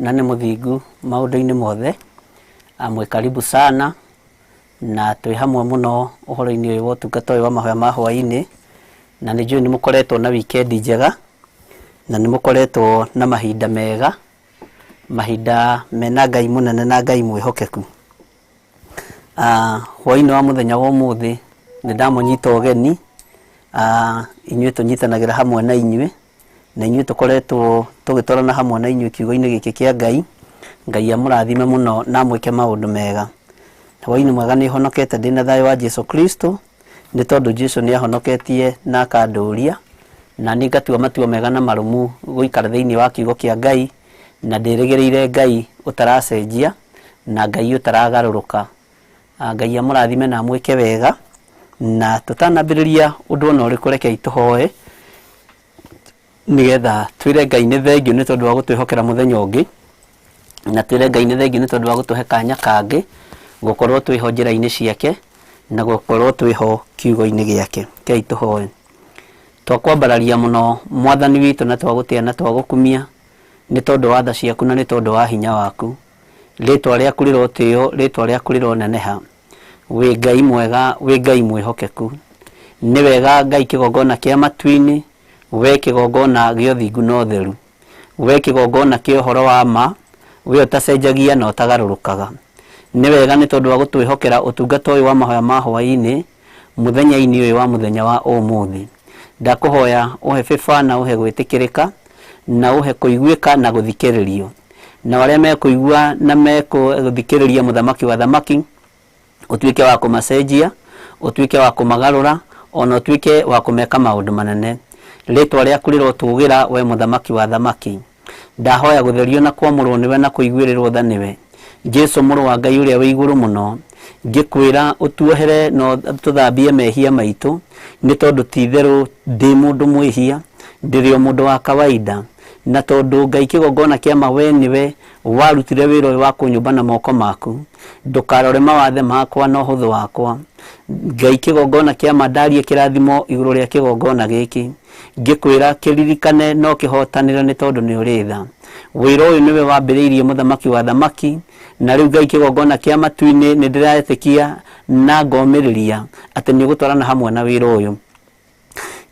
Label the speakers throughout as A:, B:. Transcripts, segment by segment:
A: na nĩ mũthingu maũndũ-inĩ mothe. Amwe karibu sana na twĩ hamwe mũno ũhoro-inĩ ũyũ wa ũtungata ũyũ wa Mahoya Ma Hwai-Ini, na nĩ njũĩ nĩ mũkoretwo na weekend njega na nĩ mũkoretwo na mahinda mega, mahinda mena Ngai mũnene na Ngai mwĩhokeku. Hwaĩ-inĩ wa mũthenya wa ũmũthĩ nĩ ndamũnyita ũgeni, inyuĩ tũnyitanagĩra hamwe na inyuĩ, na inyuĩ tũkoretwo tũgĩtwarana hamwe na inyuĩ kiugo-inĩ gĩkĩ kĩa Ngai. Ngai amũrathime mũno na mwĩke maũndũ mega. Hwaĩ-inĩ mwega nĩ honokete ndĩna thayũ wa Jesu Kristo, nĩ tondũ Jesu nĩ ahonoketie na akandũria, na nĩ ngatua matua mega na marũmu gũikara thĩinĩ wa kiugo kĩa Ngai, na ndĩrĩgĩrĩire Ngai ũtaracenjia na Ngai ũtaragarũrũka. Ngai amũrathime na mwĩke wega, na tũtanambĩrĩria ũndũ ona ũrĩkũ rekei tũhoe nĩgetha twĩre Ngai nĩ thengiũ nĩ tondũ wa gũtwĩhokera mũthenya ũngĩ, na twĩre Ngai nĩ thengiũ nĩ tondũ wa gũtũhe kanya kangĩ gũkorwo twĩho njĩra-inĩ ciake na gũkorwo twĩho kiugo-inĩ gĩake. Kei tũhoe. Twakwambararia mũno Mwathani witũ na twagũtĩa na twagũkumia nĩ tondũ wa tha ciaku na nĩ tondũ wa hinya waku. Rĩtwa rĩaku rĩrotĩo, rĩtwa rĩaku rĩroneneha. Wĩ Ngai mwega, wĩ Ngai mwĩhokeku. Nĩ wega Ngai kĩgongona kĩa matu-inĩ, we kĩgongona gĩa ũthingu na ũtheru, we kĩgongona kĩa ũhoro wa ma, we ũtacenjagia na ũtagarũrũkaga. Nĩ wega nĩ tondũ wa gũtwĩhokera ũtungata ũyũ wa Mahoya Ma Hwai-Ini mũthenya-inĩ ũyũ wa mũthenya wa ũmũthĩ. Ndakũhoya ũhe bĩba na ũhe gwĩtĩkĩrĩka na ũhe kũiguĩka na gũthikĩrĩrio, na arĩa mekũigua na mekũthikĩrĩria mũthamaki wa thamaki ũtuĩke wa kũmacenjia, ũtuĩke wa kũmagarũra, ona ũtuĩke wa kũmeka maũndũ manene. Rĩtwa rĩaku rĩrotũgĩra we mũthamaki wa thamaki. Ndahoya gũtherio na kwamũrwo nĩwe na kũiguĩrĩrwo tha nĩwe. Jesu mũrũ wa Ngai ũrĩa wĩ igũrũ mũno, ngĩkwĩra ũtuohere na tũthambie mehia maitũ, nĩ tondũ ti-itherũ ndĩ mũndũ mwĩhia, ndĩrĩ o mũndũ wa kawaida, na tondũ Ngai kĩgongona kĩa ma we nĩwe warutire wĩra ũyũ wa kũnyũmba na moko maku. Ndũkarore mawathe makwa na ũhũthũ wakwa. Ngai kĩgongona kĩa ma ndarie kĩrathimo igũrũ rĩa kĩgongona gĩkĩ, ngĩkwĩra kĩririkane no kĩhotanĩre nĩ tondũ nĩ ũrĩ tha. Wĩra ũyũ nĩwe wambĩrĩirie mũthamaki wa thamaki, na rĩu Ngai kĩgongona kĩa matu-inĩ nĩ ndĩretĩkia na ngomĩrĩria atĩ nĩ ũgũtwarana hamwe na wĩra ũyũ.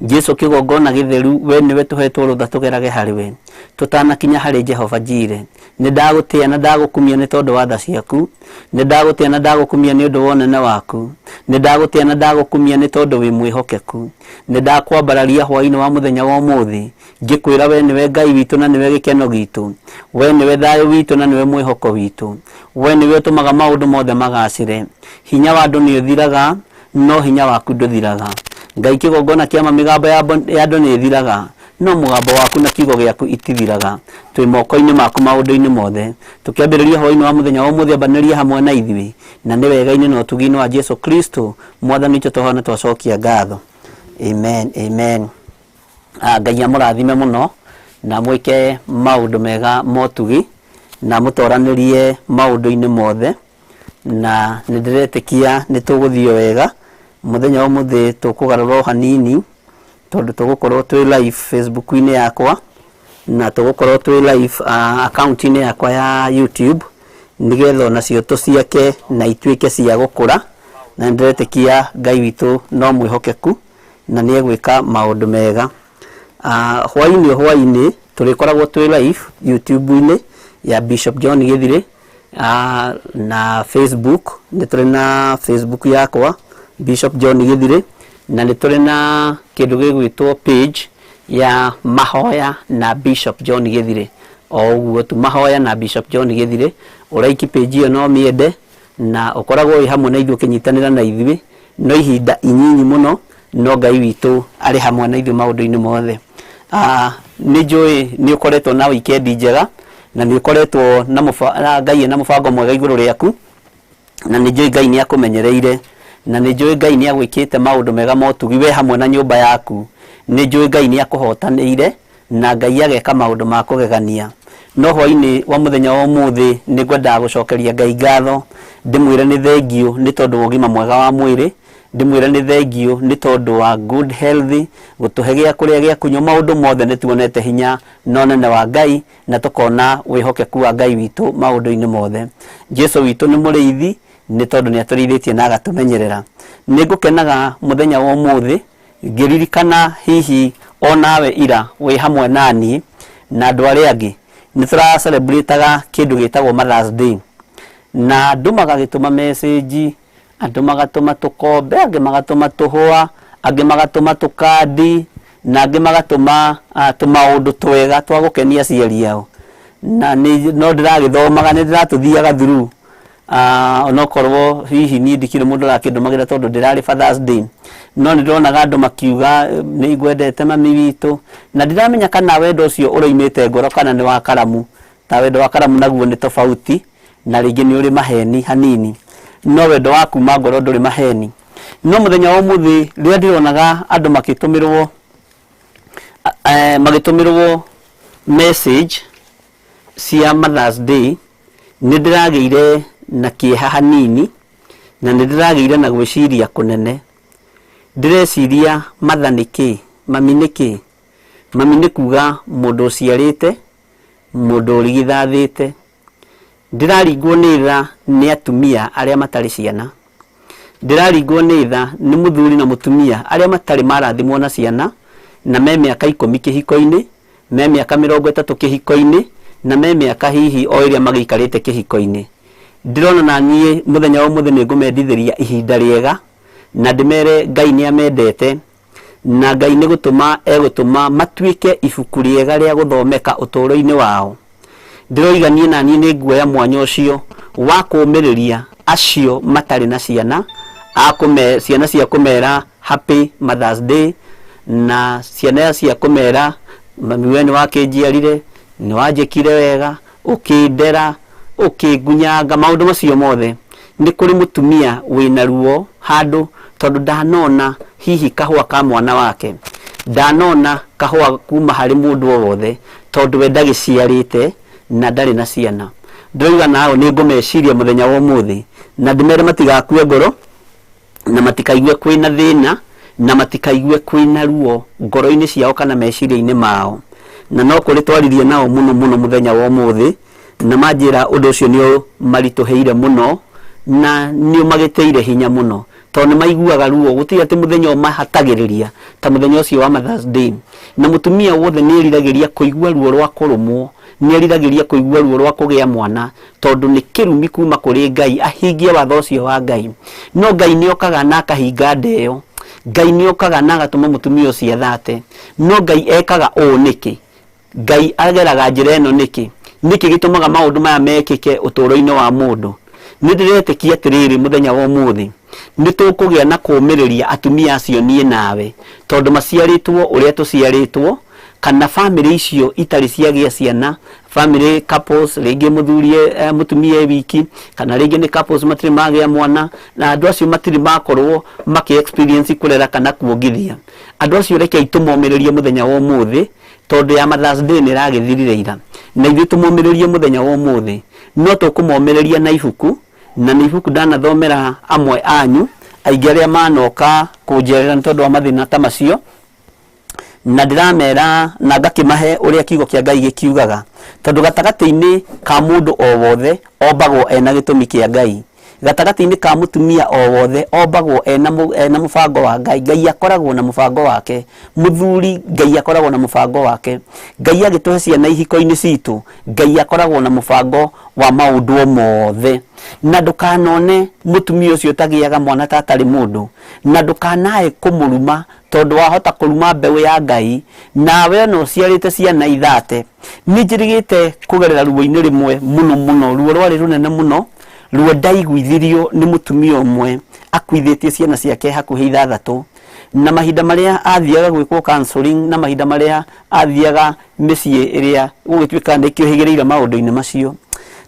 A: Jesu kĩgongona gĩtheru, we nĩwe tũhetwo rũtha tũgerage harĩ we tũtanakinya harĩ Jehova Jire. Nĩ ndagũtĩa na ndagũkumia nĩ tondũ wa tha ciaku, nĩ ndagũtĩa na ndagũkumia nĩ ũndũ wa ũnene waku, nĩ ndagũtĩa na ndagũkumia nĩ tondũ wĩ mwĩhokeku. Nĩ ndakwambararia hwaĩ-inĩ wa mũthenya wa ũmũthĩ, ngĩkwĩra we nĩwe Ngai witũ na nĩwe gĩkeno gitũ, we nĩwe thayũ witũ na nĩwe mwĩhoko witũ, we nĩwe ũtũmaga maũndũ mothe magacĩre. Hinya wa andũ nĩ ũthiraga, no hinya waku ndũthiraga. Ngai kĩgongona kĩa ma mĩgambo ya andũ nĩ ĩthiraga, no mũgambo waku na kiugo gĩaku itithiraga. Twĩ moko-inĩ maku maũndũ-inĩ mothe. Tũkĩambĩrĩria hwaĩ-inĩ wa mũthenya wa ũmũthĩ ambanĩria hamwe na ithuĩ, na nĩ wega-inĩ na ũtugi-inĩ wa Jesu Kristo Mwathani witũ tũhoe na twacokia ngatho. Amen, amen. Ngai amũrathime mũno na mwĩke maũndũ mega motugi na mũtoranĩrie maũndũ-inĩ mothe, na nĩ ndĩretĩkia nĩ tũgũthiĩ wega. Mũthenya wa ũmũthĩ tũkũgarũra hanini tondũ tũgũkorwo twĩ live Facebook-inĩ yakwa na tũgũkorwo twĩ live account-inĩ yakwa ya YouTube, nĩgetha onacio tũciake na ituĩke cia gũkũra, na ndĩretĩkia Ngai witũ no mwĩhokeku na nĩ egwĩka maũndũ mega. Hwaĩ-inĩ tũrĩkoragwo twĩ live YouTube-inĩ ya Bishop John Gĩthirĩ, na Facebook nĩ tũrĩ na Facebook yakwa Bishop John Gĩthirĩ, na nĩ tũrĩ na kĩndũ gĩgwĩtwo page ya Mahoya na Bishop John Gĩthirĩ. O ũguo tu Mahoya na Bishop John Gĩthirĩ, ũraiki page ĩyo no mĩende na ũkoragwo wĩ hamwe na ithuĩ ũkĩnyitanĩra na ithuĩ, no ihinda inyinyi mũno, no Ngai witũ arĩ hamwe na ithuĩ maũndũ-inĩ mothe. Nĩ njũĩ nĩ ũkoretwo na weekend njega, na nĩ ũkoretwo na Ngai na mũbango mwega igũrũ rĩaku, na nĩ njũĩ Ngai nĩ akũmenyereire, na nĩ njũĩ Ngai nĩ agwĩkĩte maũndũ mega motugi we hamwe na nyũmba yaku. Nĩ njũĩ Ngai nĩ akũhotanĩire na Ngai ageka maũndũ ma kũgegania. No hwaĩ-inĩ wa mũthenya wa ũmũthĩ nĩ ngwendaga gũcokeria Ngai ngatho, ndĩmwĩre nĩ thengiũ nĩ tondũ wa ũgima mwega wa mwĩrĩ, ndimwira ni thengio ni tondu wa good health gutuhe gya kuria gya kunywa maundu mothe ni tuonete hinya nonene wa Ngai na tukona wihokeku wa Ngai witu maundu-ini mothe. Jesu witu ni muriithi ni tondu ni aturiithitie na agatumenyerera. Ni ngukenaga muthenya wa umuthi ngiririkana hihi onawe ira wi hamwe nani na andu aria angi ni tura celebrateaga kindu gitagwo Mother's Day, na andu magagituma message, andu magatuma tukombe, angi magatuma tuhua, angi magatuma tukadi, na angi magatuma tumaundu twega twa gukenia aciari ao. Na no ndiragithomaga ni ndiratuthiaga through onokorwo hihi ni ndikire mundu rakindumagira tondu ndirari Father's Day, no ndironaga andu makiuga ni ngwendete mami witu, na ndiramenya kana wendo ucio uroimite ngoro kana ni wa karamu. Ta wendo wa karamu naguo ni tofauti na ringi ni uri maheni hanini, no wendo wa kuma ngoro nduri maheni. No muthenya wa umuthi ria ndironaga andu magitumirwo message cia Mother's Day, ni ndirageire na kieha hanini na ni ndirageire na gwiciria kunene. Ndireciria mother niki, mami niki, mami ni kuga mundu uciarite, mundu urigithathite. Ndiraringwo ni tha ni atumia aria matari ciana, ndiraringwo ni tha ni muthuri na mutumia aria matari marathimwo na ciana, na me miaka 10 kihiko-ini, me miaka 30 kihiko-ini, na me miaka hihi o iria magiikarite kihiko-ini. Ndirona na nie muthenya wa muthenya ngumendithiria ihinda riega na ndimere Ngai ni amendete, na Ngai ni gutuma matuike ibuku riega ria guthomeka uturo-ini wao. Ndiroiganie na nie ni nguoya mwanya ucio wa kumiriria acio matari na ciana, ciana cia kumera happy Mother's Day, na ciana cia kumera mami we ni wakinjiarire, ni wanjikire wega, ukindera, ukigunyanga, maundu macio mothe. Ni kuri mutumia wina ruo handu tondu ndanona hihi kahua ka mwana wake, ndanona kahua kuma hari mundu o wothe tondu we ndagiciarite na ndari na ciana. Ndoiga nao ni ngumeciria muthenya wa umuthi na ndimere matigakue ngoro na matikaigue kwina thina na matikaigue kwina ruo ngoro-ini ciao kana meciria-ini mao, na no kuri twaririe nao muno muthenya wa umuthi na manjira undu ucio ni marituheire muno na ni magiteire hinya muno tondu maiguaga ruo gutiri ati muthenya mahatagiriria ta muthenya ucio wa Mother's Day. Na mutumia wothe ni eriragiria kuigua ruo rwa kurumwo, ni eriragiria kuigua ruo rwa kugia mwana tondu ni kirumi kuma kuri Ngai, ahingie watho ucio wa Ngai. No Ngai ni okaga na akahinga ndeo, Ngai ni okaga na agatuma mutumia ucio athate. No Ngai ekaga o niki, Ngai ageraga njira eno niki gitumaga maundu maya mekike uturo-ini wa mundu. Ni ndiretekia atiriri muthenya wa umuthi ni tukugia na kumiriria atumia acio nie nawe tondu maciaritwo uria tuciaritwo, kana family icio itari ciagia ciana, family couples, ringi muthurie mutumia wiki, kana ringi ni couples matiri magia mwana, na andu acio matiri makorwo maki experience kurera kana kuongithia. Andu acio reke itumomiririe muthenya wa umuthi tondu ya Mother's Day ni ragithirire ira, na ithu tumomiririe muthenya wa umuthi no tukumomiriria na ibuku, na ni ibuku ndanathomera amwe anyu aingi aria manoka kunjerera tondu wa mathina ta macio, na ndiramera na ngakimahe uria kiugo kia Ngai gikiugaga tondu gatagati-ini ka mundu o wothe ombagwo ena gitumi kia Ngai, gatagati-ini ka mutumia o wothe ombagwo ena mubango wa Ngai. Ngai akoragwo na mubango wake, muthuri Ngai akoragwo na mubango wake, Ngai agituhe ciana ihiko-ini citu Ngai akoragwo na mubango wa maundu mothe. Na ndukanone mutumia ucio tagiaga mwana tatari mundu, na ndukanae kumuruma tondu wahota kuruma mbeu ya Ngai, nawe no ciarite ciana ithate. Ni njirigite kugerera ruo-ini rimwe muno ruo rwari runene muno, ruo ndaiguithirio ni mutumia umwe akuithitie ciana ciake hakuhi 6, na mahinda maria athiaga gwikwo counseling, na mahinda maria athiaga micii iria gugituika ndikiohigireire maundu-ini macio,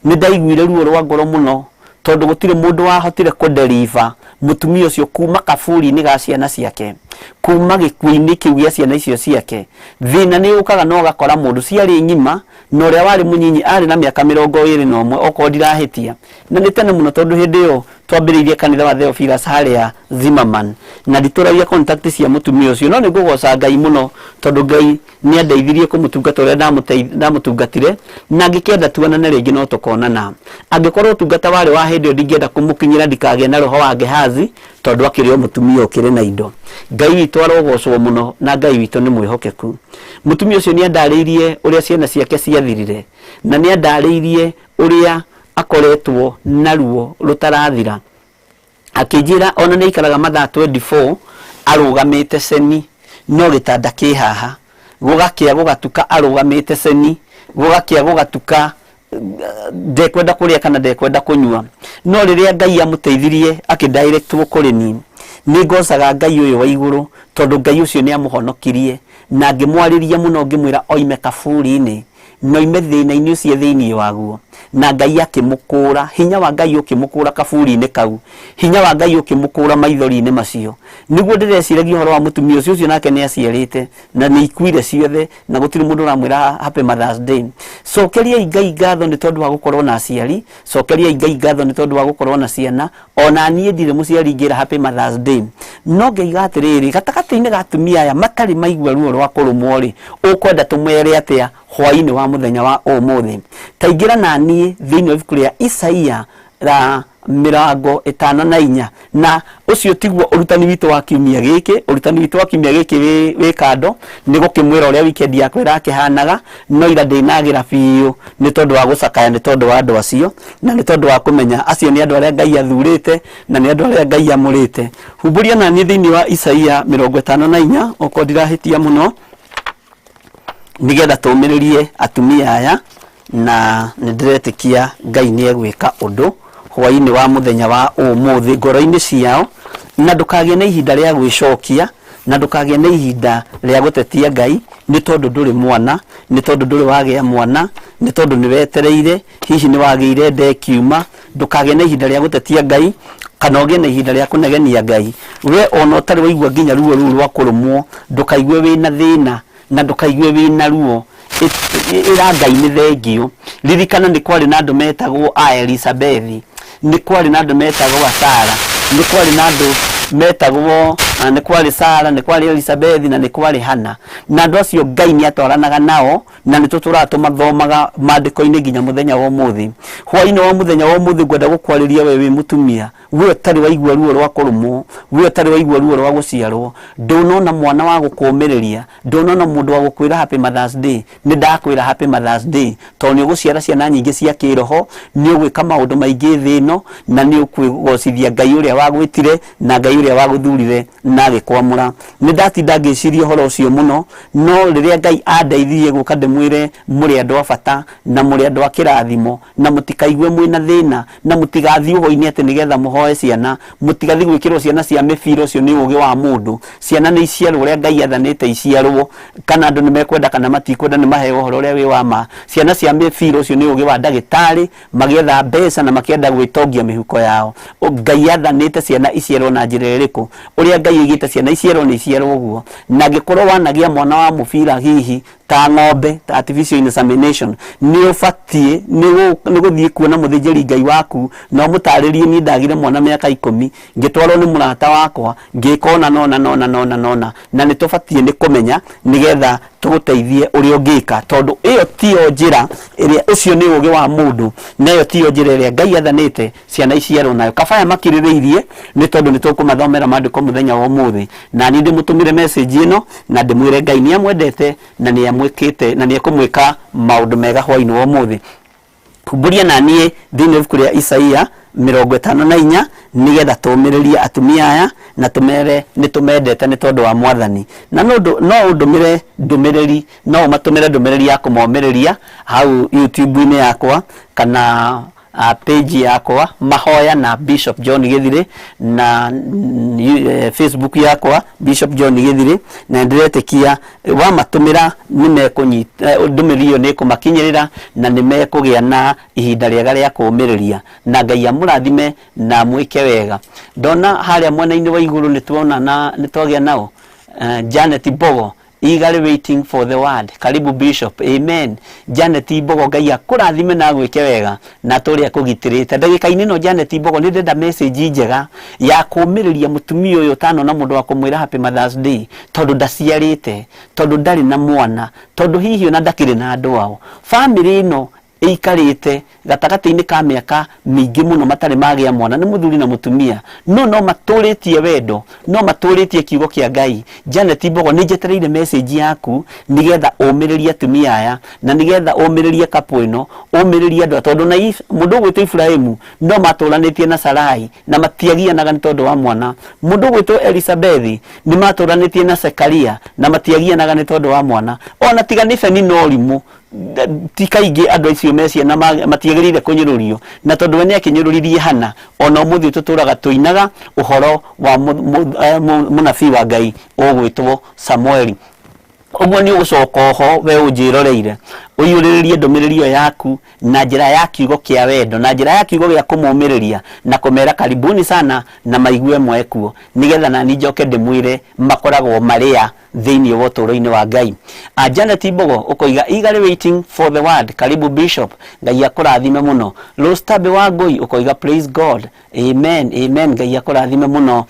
A: ni ndaiguire ruo rwa ngoro muno tondu gutire mundu wahotire kudeliver mutumia ucio kuma kaburi-ini ga ciana ciake. kuma gikuini kiu gĩa ciana icio ciake. Thina nĩ ũkaga no gakora mũndũ ciarĩ ng'ima na ũrĩa warĩ mũnyinyi arĩ na mĩaka 21 okorwo ndirahĩtia. Na nĩ tene mũno tondũ hĩndĩ ĩyo twambĩrĩirie kanitha wa Theophilus harĩa Zimmerman na nditũragia contact cia mũtumia ũcio, no nĩ ngũgoca Ngai mũno tondũ Ngai nĩ andeithirie kũmũtungata ũrĩa ndamutungatire na ngĩkenda tuonane rĩngĩ no tũkonana. Angĩkorwo ũtungata warĩ wa hĩndĩ ĩyo ndingĩenda kũmũkinyĩra ndikagĩe na roho wa Gehazi tondũ akĩrĩ o mũtumia ũkĩrĩ na indo. Ngai witũ arogocwo mũno na Ngai witũ nĩ mwĩhokeku. Mũtumia ũcio nĩ andarĩirie ũrĩa ciana ciake ciathirire na nĩ andarĩirie ũrĩa akoretwo na ruo rutarathira. Akĩnjĩra ona nĩ ikaraga mathaa 24 arũgamĩte ceni no gĩtanda kĩ haha, gũgakĩa gũgatuka arũgamĩte ceni, gũgakĩa gũgatuka ndekwenda kũrĩa kana ndekwenda kũnyua. No rĩrĩa Ngai amũteithirie akĩdirectwo kũrĩ niĩ, nĩ ngocaga Ngai ũyũ wa igũrũ tondũ Ngai ũcio nĩ amũhonokirie na ngĩmwarĩria mũno ngĩmwĩra oime kaburi-inĩ no ime thĩna-inĩ ũcio thĩinĩ waguo, na Ngai akĩmũkũra. Hinya wa Ngai ũkĩmũkũra kaburi-inĩ kau, hinya wa Ngai ũkĩmũkũra maithori-inĩ macio. Nĩguo ndĩreciragia ũhoro wa mũtumia ũcio nake nĩ aciarĩte na nĩ ikuire ciothe na gũtirĩ mũndũ ũramwĩra happy Mother's Day. Cokeriai Ngai ngatho nĩ tondũ wa gũkorwo na aciari, cokeriai Ngai ngatho nĩ tondũ wa gũkorwo na ciana. Ona niĩ ndirĩ mũciari ngĩra happy Mother's Day, no ngeiga atĩrĩrĩ gatagatĩ-inĩ ga atumia aya matarĩ maigua ruo rwa kũrũmwo rĩ, ũkwenda tũmwere atĩa hwaĩ-inĩ wa mũthenya wa ũmũthĩ? Taingĩra na niĩ thĩinĩ wa ibuku rĩa Isaia ra 54 na ũcio tiguo ũrutani witũ wa kiumia gĩkĩ. Ũrutani witũ wa kiumia gĩkĩ wĩ kando nĩ gũkĩmwĩra ũrĩa weekend yakwa ĩrakĩhanaga, no ira ndĩnagĩra biũ nĩ tondũ wa gũcakaya, nĩ tondũ wa andũ acio na nĩ tondũ wa kũmenya acio nĩ andũ arĩa Ngai athurĩte na nĩ andũ arĩa Ngai amũrĩte. Humbũria na niĩ thĩinĩ wa Isaia 54 okorwo ndirahĩtia mũno, nigetha tũmĩrĩrie atumia aya na nĩndĩretĩkia Ngai nĩ egwĩka ũndũ hwaĩ-inĩ wa mũthenya wa ũmũthĩ ngoro-inĩ ciao, na ndũkagĩe na ihinda rĩa gwĩcokia na ndũkagĩe na ihinda rĩa gũtetia Ngai nĩ tondũ ndũrĩ mwana, nĩ tondũ ndũrĩ wagĩa mwana, nĩ tondũ nĩ wetereire, hihi nĩ wagĩire nda kiuma. Ndũkagĩe na ihinda rĩa gũtetia Ngai kana ũgĩe na ihinda rĩa kũnegenia Ngai. We ona ũtarĩ waigua nginya ruo rũu rwa kũrũmwo, ndũkaigue wĩna thĩna na ndũkaigue wĩna ruo, ĩra Ngai nĩ thengio. Ririkana nĩ kwarĩ na andũ metagwo Elizabeth, nĩ kwarĩ na andũ metagwo Sara, nĩ kwarĩ na andũ metagwo nĩ kwarĩ Sara, nĩ kwarĩ Elizabeth na nĩ kwarĩ Hana, na andũ acio Ngai nĩ atwaranaga nao na nĩ tũtũraga tũmathomaga maandĩko-inĩ nginya mũthenya wa ũmũthĩ. Hwaĩ-inĩ wa mũthenya wa ũmũthĩ ngwenda gũkwarĩria we wĩ mũtumia, we ũtarĩ waigua ruo rwa kũrũmwo, we ũtarĩ waigua ruo rwa gũciarwo, ndũnona mwana wa gũkũũmĩrĩria, ndũnona mũndũ wa gũkwĩra happy Mother's Day. Nĩ ndakwĩra happy Mother's Day tondũ nĩ ũgũciara ciana nyingĩ cia kĩroho, nĩ ũgwĩka maũndũ maingĩ thĩ ĩno na nĩ ũkwĩgocithia Ngai ũrĩa wagwĩtire na Ngai ũrĩa wagũthurire na agĩkwamũra. Nĩ ndatinda ngĩciria ũhoro ũcio mũno, no rĩrĩa Ngai andeithirie gũka ndĩmwĩre mũrĩ andũ a bata na mũrĩ andũ a kĩrathimo na mũtikaigue mwĩna thĩna na mũtigathiĩ ũhoro-inĩ atĩ nĩgetha mũhoe ciana, mũtigathiĩ gwĩkĩrwo ciana cia mĩbira, ũcio nĩ ũgĩ wa mũndũ. Ciana nĩ iciarwo ũrĩa Ngai athanĩte iciarwo, kana andũ nĩ mekwenda kana matikwenda nĩ maheo ũhoro ũrĩa wĩ wa ma. Ciana cia mĩbira, ũcio nĩ ũgĩ wa ndagĩtarĩ magĩetha mbeca na makĩenda gwĩtongia mĩhuko yao. Ngai athanĩte ciana iciarwo na njĩra ĩrĩkũ? Ũrĩa Ngai aigĩte ciana iciarwo nĩ iciarwo ũguo. Na angĩkorwo wanagĩa mwana wa mũbira hihi ta ng'ombe, ta artificial insemination, nĩ ũbatiĩ nĩ gũthiĩ kuona mũthĩnjĩri Ngai waku na ũmũtarĩrie niĩ ndagire mwana mĩaka 10, ngĩtwarwo nĩ mũrata wakwa, ngĩka ona na nĩ tũbatiĩ nĩ kũmenya nĩgetha tũgũteithie ũrĩa ũngĩka, tondũ ĩyo tiyo njĩra ĩrĩa, ũcio nĩ ũgĩ wa mũndũ na ĩyo tiyo njĩra ĩrĩa Ngai athanĩte ciana iciarwo nayo. Kabaya makirĩrĩirie nĩ tondũ nĩ tũkũmathomera maandĩko mũthenya wa ũmũthĩ, na niĩ ndĩmũtũmire message ĩno na ndĩmwĩre Ngai nĩ amwendete na nĩ amwĩkĩte na nĩ ekũmwĩka maũndũ mega hwaĩ-inĩ wa ũmũthĩ. Humbũria na niĩ thĩinĩ wa ibuku rĩa Isaia 54 nĩgetha tũmĩrĩrie atumia aya na tũmere nĩ tũmendete nĩ tondũ wa Mwathani. Na no ũndũmĩre ndũmĩrĩri, no ũmatũmĩre ndũmĩrĩri ya kũmomĩrĩria hau YouTube-inĩ yakwa kana page yakwa Mahoya na Bishop John Githiri na Facebook yakwa Bishop John Githiri, na ndiretĩkia wamatũmĩra nĩmekũnyita ndũmĩrĩri ĩyo nĩ kũmakinyĩrĩra na nĩmekũgĩa na ihinda rĩega rĩa kũũmĩrĩria, na Ngai amũrathime na mwĩke wega. Ndona harĩa mwena-inĩ wa igũrũ nĩ tuona na nĩ twagĩa nao Janet Bogo, eagerly waiting for the word. Karibu Bishop. Amen. Janet Bogo, Gaya kurathime na gwike wega na turi akugitirite. Ndagika-ini no Janet Bogo ni ndenda message njega ya kumiriria mutumia uyu tano na mundu wa kumwira happy Mother's Day tondu ndaciarite, tondu ndari na mwana, tondu hihi ona ndakire na andu ao. Family ino ikarite gatagati-ini ka miaka mingi muno matari magia mwana ni muthuri na mutumia no maturitie wendo, no maturitie kiugo kia Ngai. Janet Bogo ni njetereire message yaku nigetha umiririe atumia aya na nigetha umiririe kapu ino, umiririe andu tondu na mundu gwitwo Ibrahimu no maturanitie na Sarai na matiagianaga ni tondu wa mwana. Mundu gwitwo Elizabeth ni maturanitie na Zekaria na matiagianaga ni tondu wa mwana. Ona tiga ni Feni no rimu tikaingi andu icio mecia na matiagirire kunyirurio na tondu we ni akinyururirie Hana ona umuthi tuturaga tuinaga uhoro wa munabii wa Ngai ugwitwo Samueli. Uguo ni ugucoka ho we unjiroreire uyuriririe ndumiririo yaku na njira ya kiugo kia wendo, na njira ya kiugo gia kumumiriria na kumera karibuni sana na maigue mwekuo nigetha na ni njoke ndimwire makoragwo maria thiini wa uturo-ini wa Ngai. Janet Bogo ukoiga eagerly waiting for the word. Karibu Bishop. Ngai akurathime muno. Lostabe wa Ngui ukoiga praise God. Amen. Amen. Ngai akurathime muno.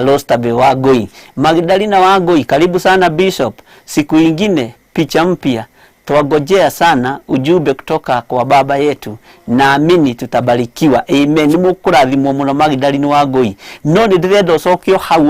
A: Lostabe wa Ngui. Magdalena wa Ngui, karibu sana Bishop. Siku ingine picha mpya. Tuwagojea sana ujumbe kutoka kwa baba yetu. Naamini tutabarikiwa. Amen. Ni mukurathimwo muno Magdalena wa Ngui. No ni ndirenda ucokio hau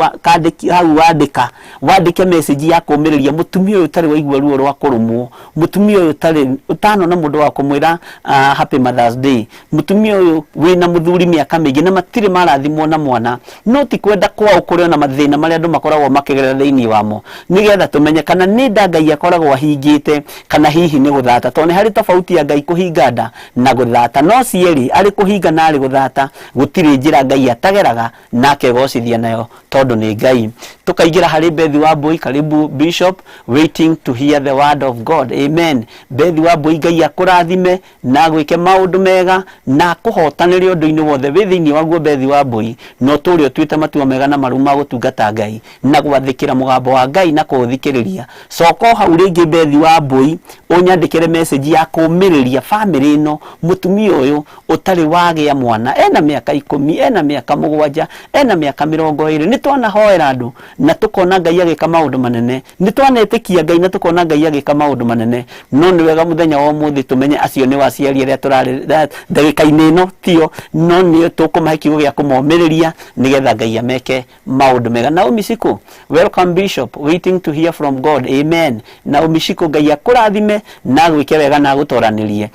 A: wandike message ya kumiriria mutumia uyu tari waigua ruo rwa kurumwo, mutumia uyu tari utano na mundu wa kumwira happy Mother's Day, mutumia uyu wina muthuri miaka mingi na matire marathimwo na mwana, no ti kwenda kwao kuri na mathina maria andu makoragwo makigerera thiini wamo, nigetha tumenye kana ni Ngai akoragwo ahingite kana hihi ni guthata. Tondu hari tofauti ya Ngai kuhinga nda na guthata, no cieri ari kuhinga na ari guthata gutiri njira Ngai atageraga na akegocithia nayo tondu ni Ngai. Tukaigira hari Bethi wa Mbui. Karibu Bishop, waiting to hear the word of God. Amen. Bethi wa Mbui, Ngai akurathime na gwike maundu mega na kuhotanire undu-ini wothe wi thiini waguo Bethi wa Mbui, no turi twite matua mega na maruma gutungata Ngai na gwathikira mugambo wa Ngai na kuthikiriria. Soko hau ringi Bethi wa Mbui unyandikire message ya kumiriria family ino, mutumia uyu utari wagia mwana, ena miaka 10, ena miaka 7, ena miaka 20. Ni twana hoera andu na tukona Ngai agika maundu manene, ni twanetikia Ngai na tukona Ngai agika maundu manene. No ni wega muthenya wa umuthi tumenye acio ni waciari aria turari ndagika-ini ino tio, no ni tukumahe kiugo gia kumomiriria nigetha Ngai ameke maundu mega. Naomi Siku, welcome Bishop, waiting to hear from God. Amen. Naomi Siku, Ngai akurathime na gwike wega na gutoranirie.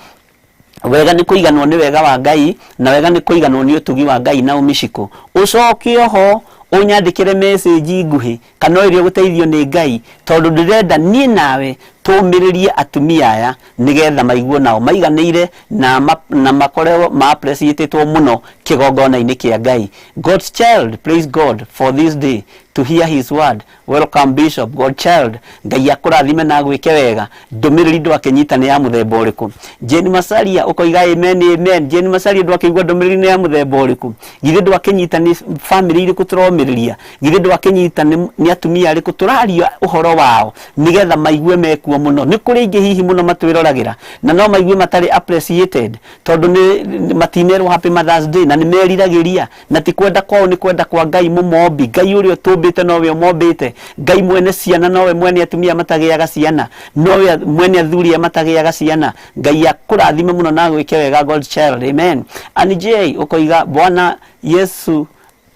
A: Wega ni kuiganwo ni wega wa Ngai na wega ni kuiganwo ni utugi wa Ngai. Naomi Siku, ucokio ho unyandikire message nguhi kana irio guteithio ni Ngai tondu ndirenda nie nawe tumiririe atumia aya nigetha maiguo nao maiganire na makorwo ma appreciated muno kigongona-ini kia Ngai. God's child, praise God for this day to hear his word. Welcome Bishop. God child, Ngai akurathime na gwike wega ndumiriri ndwakinyita ni ya muthemba uriku. Jane Masaria ukoiga amen. Amen. Jane Masaria ndwakigwa ndumiriri ni ya muthemba uriku, githe ndwakinyita ni family iriku turomiriria, githe ndwakinyita ni atumia ariku turaria uhoro wao nigetha maigue mekuo muno. Ni kuri ingi hihi muno matwirораgira na no maigue matari appreciated tondu ni matinerwo happy Mother's Day na ni meriragiria na ti kwenda kwao, ni kwenda kwa Ngai mumombi. Ngai urio tumbite nowe mombite, Ngai mwene ciana nowe mwene atumia matagiaga ciana, nowe mwene athuri matagiaga ciana. Ngai akurathime muno na gwike wega God's child. Amen. Ani J ukoiga Bwana Yesu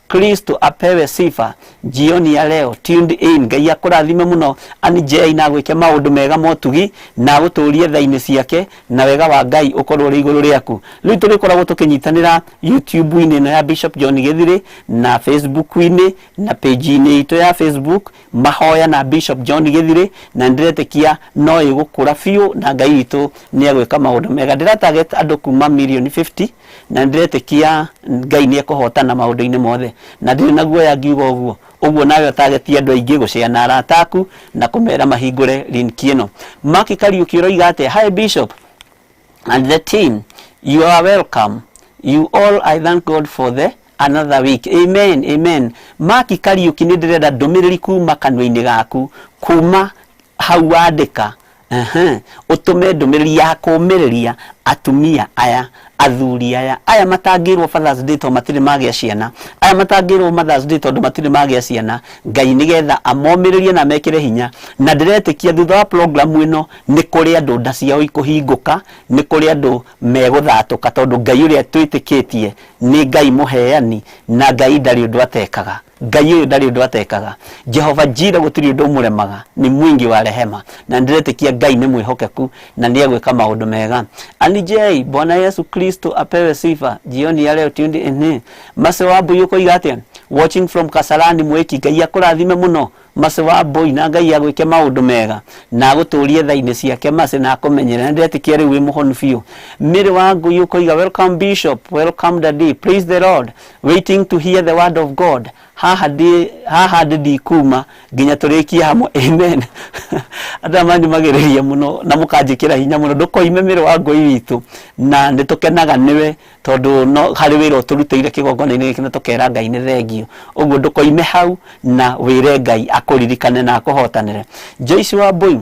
A: Kristo apewe sifa jioni ya leo, tuned in. Ngai akurathime muno Ani J na gwike maundu mega motugi na guturie thaini ciake na wega wa Ngai ukorwo ri iguru riaku. Riu turi koragwo tukinyitanira YouTube-ini na ya Bishop John Githiri na Facebook-ini na page-ini itu ya Facebook Mahoya na Bishop John Githiri, na ndiretekia no igukura fiu na Ngai itu ni agwika maundu mega. Ndiratarget andu kuma million 50 na ndiretekia Ngai ni ekuhotana maundu-ini mothe na ndiri naguo ya ngiuga uguo nawe targetia andu aingi gucia na arataku na kumera mahingure link ino. Maki Kariuki uroiga ate, hi Bishop and the team, you are welcome. You all, I thank God for the another week. Amen, amen. Maki Kariuki nĩ ndĩrenda ndũmĩrĩri kuma kanua-inĩ gaku, kuma hau wandĩka. Utume ndũmĩrĩri ya kũũmĩrĩria atumia aya, athuri aya matangĩrwo Father's Day to matirĩ magĩa ciana, aya matangĩrwo Mother's Day tondũ matirĩ magĩa ciana. Ngai nĩgetha amomĩrĩrie na mekĩre hinya, na ndĩretĩkia thutha wa program ĩno nĩ kũrĩ andũ nda ciao ikũhingũka, nĩ kũrĩ andũ megũthatũka, tondũ Ngai ũrĩa twĩtĩkĩtie nĩ Ngai mũheani, na Ngai ndarĩ ũndũ atekaga. Ngai ũyũ ndarĩ ũndũ atekaga. Jehova Jireh gũtirĩ ũndũ ũmũremaga, nĩ mwingi wa rehema, na ndĩretĩkia Ngai nĩ mwĩhokeku na nĩ egwĩka maũndũ mega. Anijei, Bwana Yesu Kristo apewe sifa. Jioni ya leo tundi Mase wa Mbui ukoiga atia? Watching from Kasarani Mweki. Ngai akũrathime mũno. Mase wa Mbui na Ngai agwĩke maũndũ mega na gũtũũrie tha-inĩ ciake Mase na akũmenyere. Ndĩretĩkia rĩu wĩ mũhonu biũ. Mĩrĩ wa Ngui ukoiga welcome Bishop, welcome Daddy, praise the Lord, waiting to hear the word of God. Haha ndi kuma nginya tũrĩkie hamwe. Amen. Andũ manyu magereria mũno na mũkanjĩkĩra hinya mũno, ndũkoime Mĩrĩ wa Ngui witũ, na nĩtũkenaga nĩwe tondũ no harĩ wĩra ũtũrutĩire kĩgongona-inĩ gĩkĩ na tũkera Ngai nĩ thengio. Ũguo ndũkoime hau na wĩre Ngai akũririkane na akũhotanĩre. Joyce wa Mbui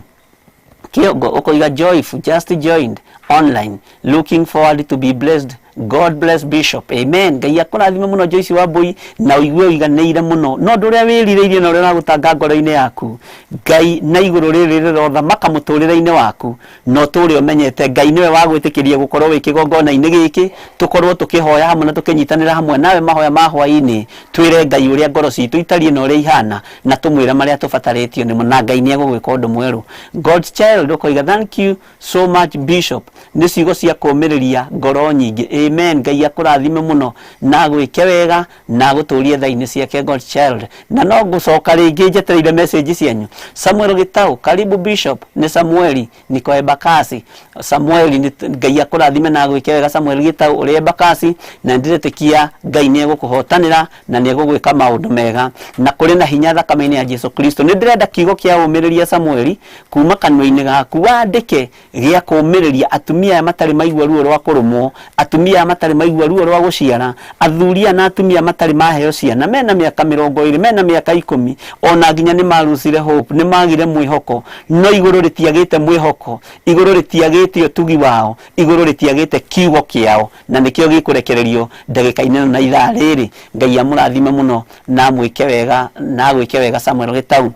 A: Kĩongo ukoiga joyful, just joined online, looking forward to be blessed. God bless Bishop. Amen. Ngai akũrathime mũno Joyce wa Mbui, na ũigue ũiganĩire mũno. No ndũ ũrĩa wĩrirĩirie na ũrĩa ũragũtanga ngoro-inĩ yaku, Ngai na igũrũ rĩrĩ rĩrothamaka mũtũrĩre-inĩ waku, no tũrĩ ũmenyete Ngai nĩwe wa gwĩtĩkĩria gũkorwo wĩ kĩgongona-inĩ gĩkĩ, tũkorwo tũkĩhoya hamwe na tũkĩnyitanĩra hamwe nawe Mahoya Ma Hwai-Ini, twĩre Ngai ũrĩa ngoro citũ itariĩ na ũrĩa ihana, na tũmwĩre marĩa tũbatarĩtio nĩmo, na Ngai nĩ egũgwĩka ũndũ mwerũ. God's child ũkoiga thank you so much Bishop, nĩ ciugo cia kũũmĩrĩria ngoro nyingĩ. Amen. Ngai akũrathime mũno na gwĩke wega na gũtũũrie tha-inĩ ciake God's child. Na no ngũcoka rĩngĩ njetereire message cianyu. Samuel Gitau, karibu Bishop. Nĩ Samueli niko Embakasi. Samueli Ngai akũrathime na gwĩke wega Samuel Gitau ũrĩ Embakasi, na ndĩretĩkia Ngai nĩ egũkũhotanĩra na nĩ egũgwĩka maũndũ mega, na kũrĩ na hinya thakame-inĩ ya Jesu Kristo. Nĩ ndĩrenda kiugo kĩa ũmĩrĩria Samueli kuma kanua-inĩ gaku wandĩke gĩa kũũmĩrĩria atumia aya matarĩ maigua ruo rwa kũrũmwo, atumia matarĩ maigua ruo rwa gũciara, athuria na atumia matarĩ maheo ciana, mena mĩaka 20, mena mĩaka 10, ona nginya nĩ marucire hope, nĩ magire mwĩhoko, no igũrũ rĩtiagĩte mwĩhoko, igũrũ rĩtiagĩte ũtugi wao, igũrũ rĩtiagĩte kiugo kĩao, na nĩkĩo gĩkũrekererio ndagĩka-inĩ na ithaa rĩrĩ. Ngai amũrathime mũno na mwĩke wega, na gwĩke wega Samuel Gitau.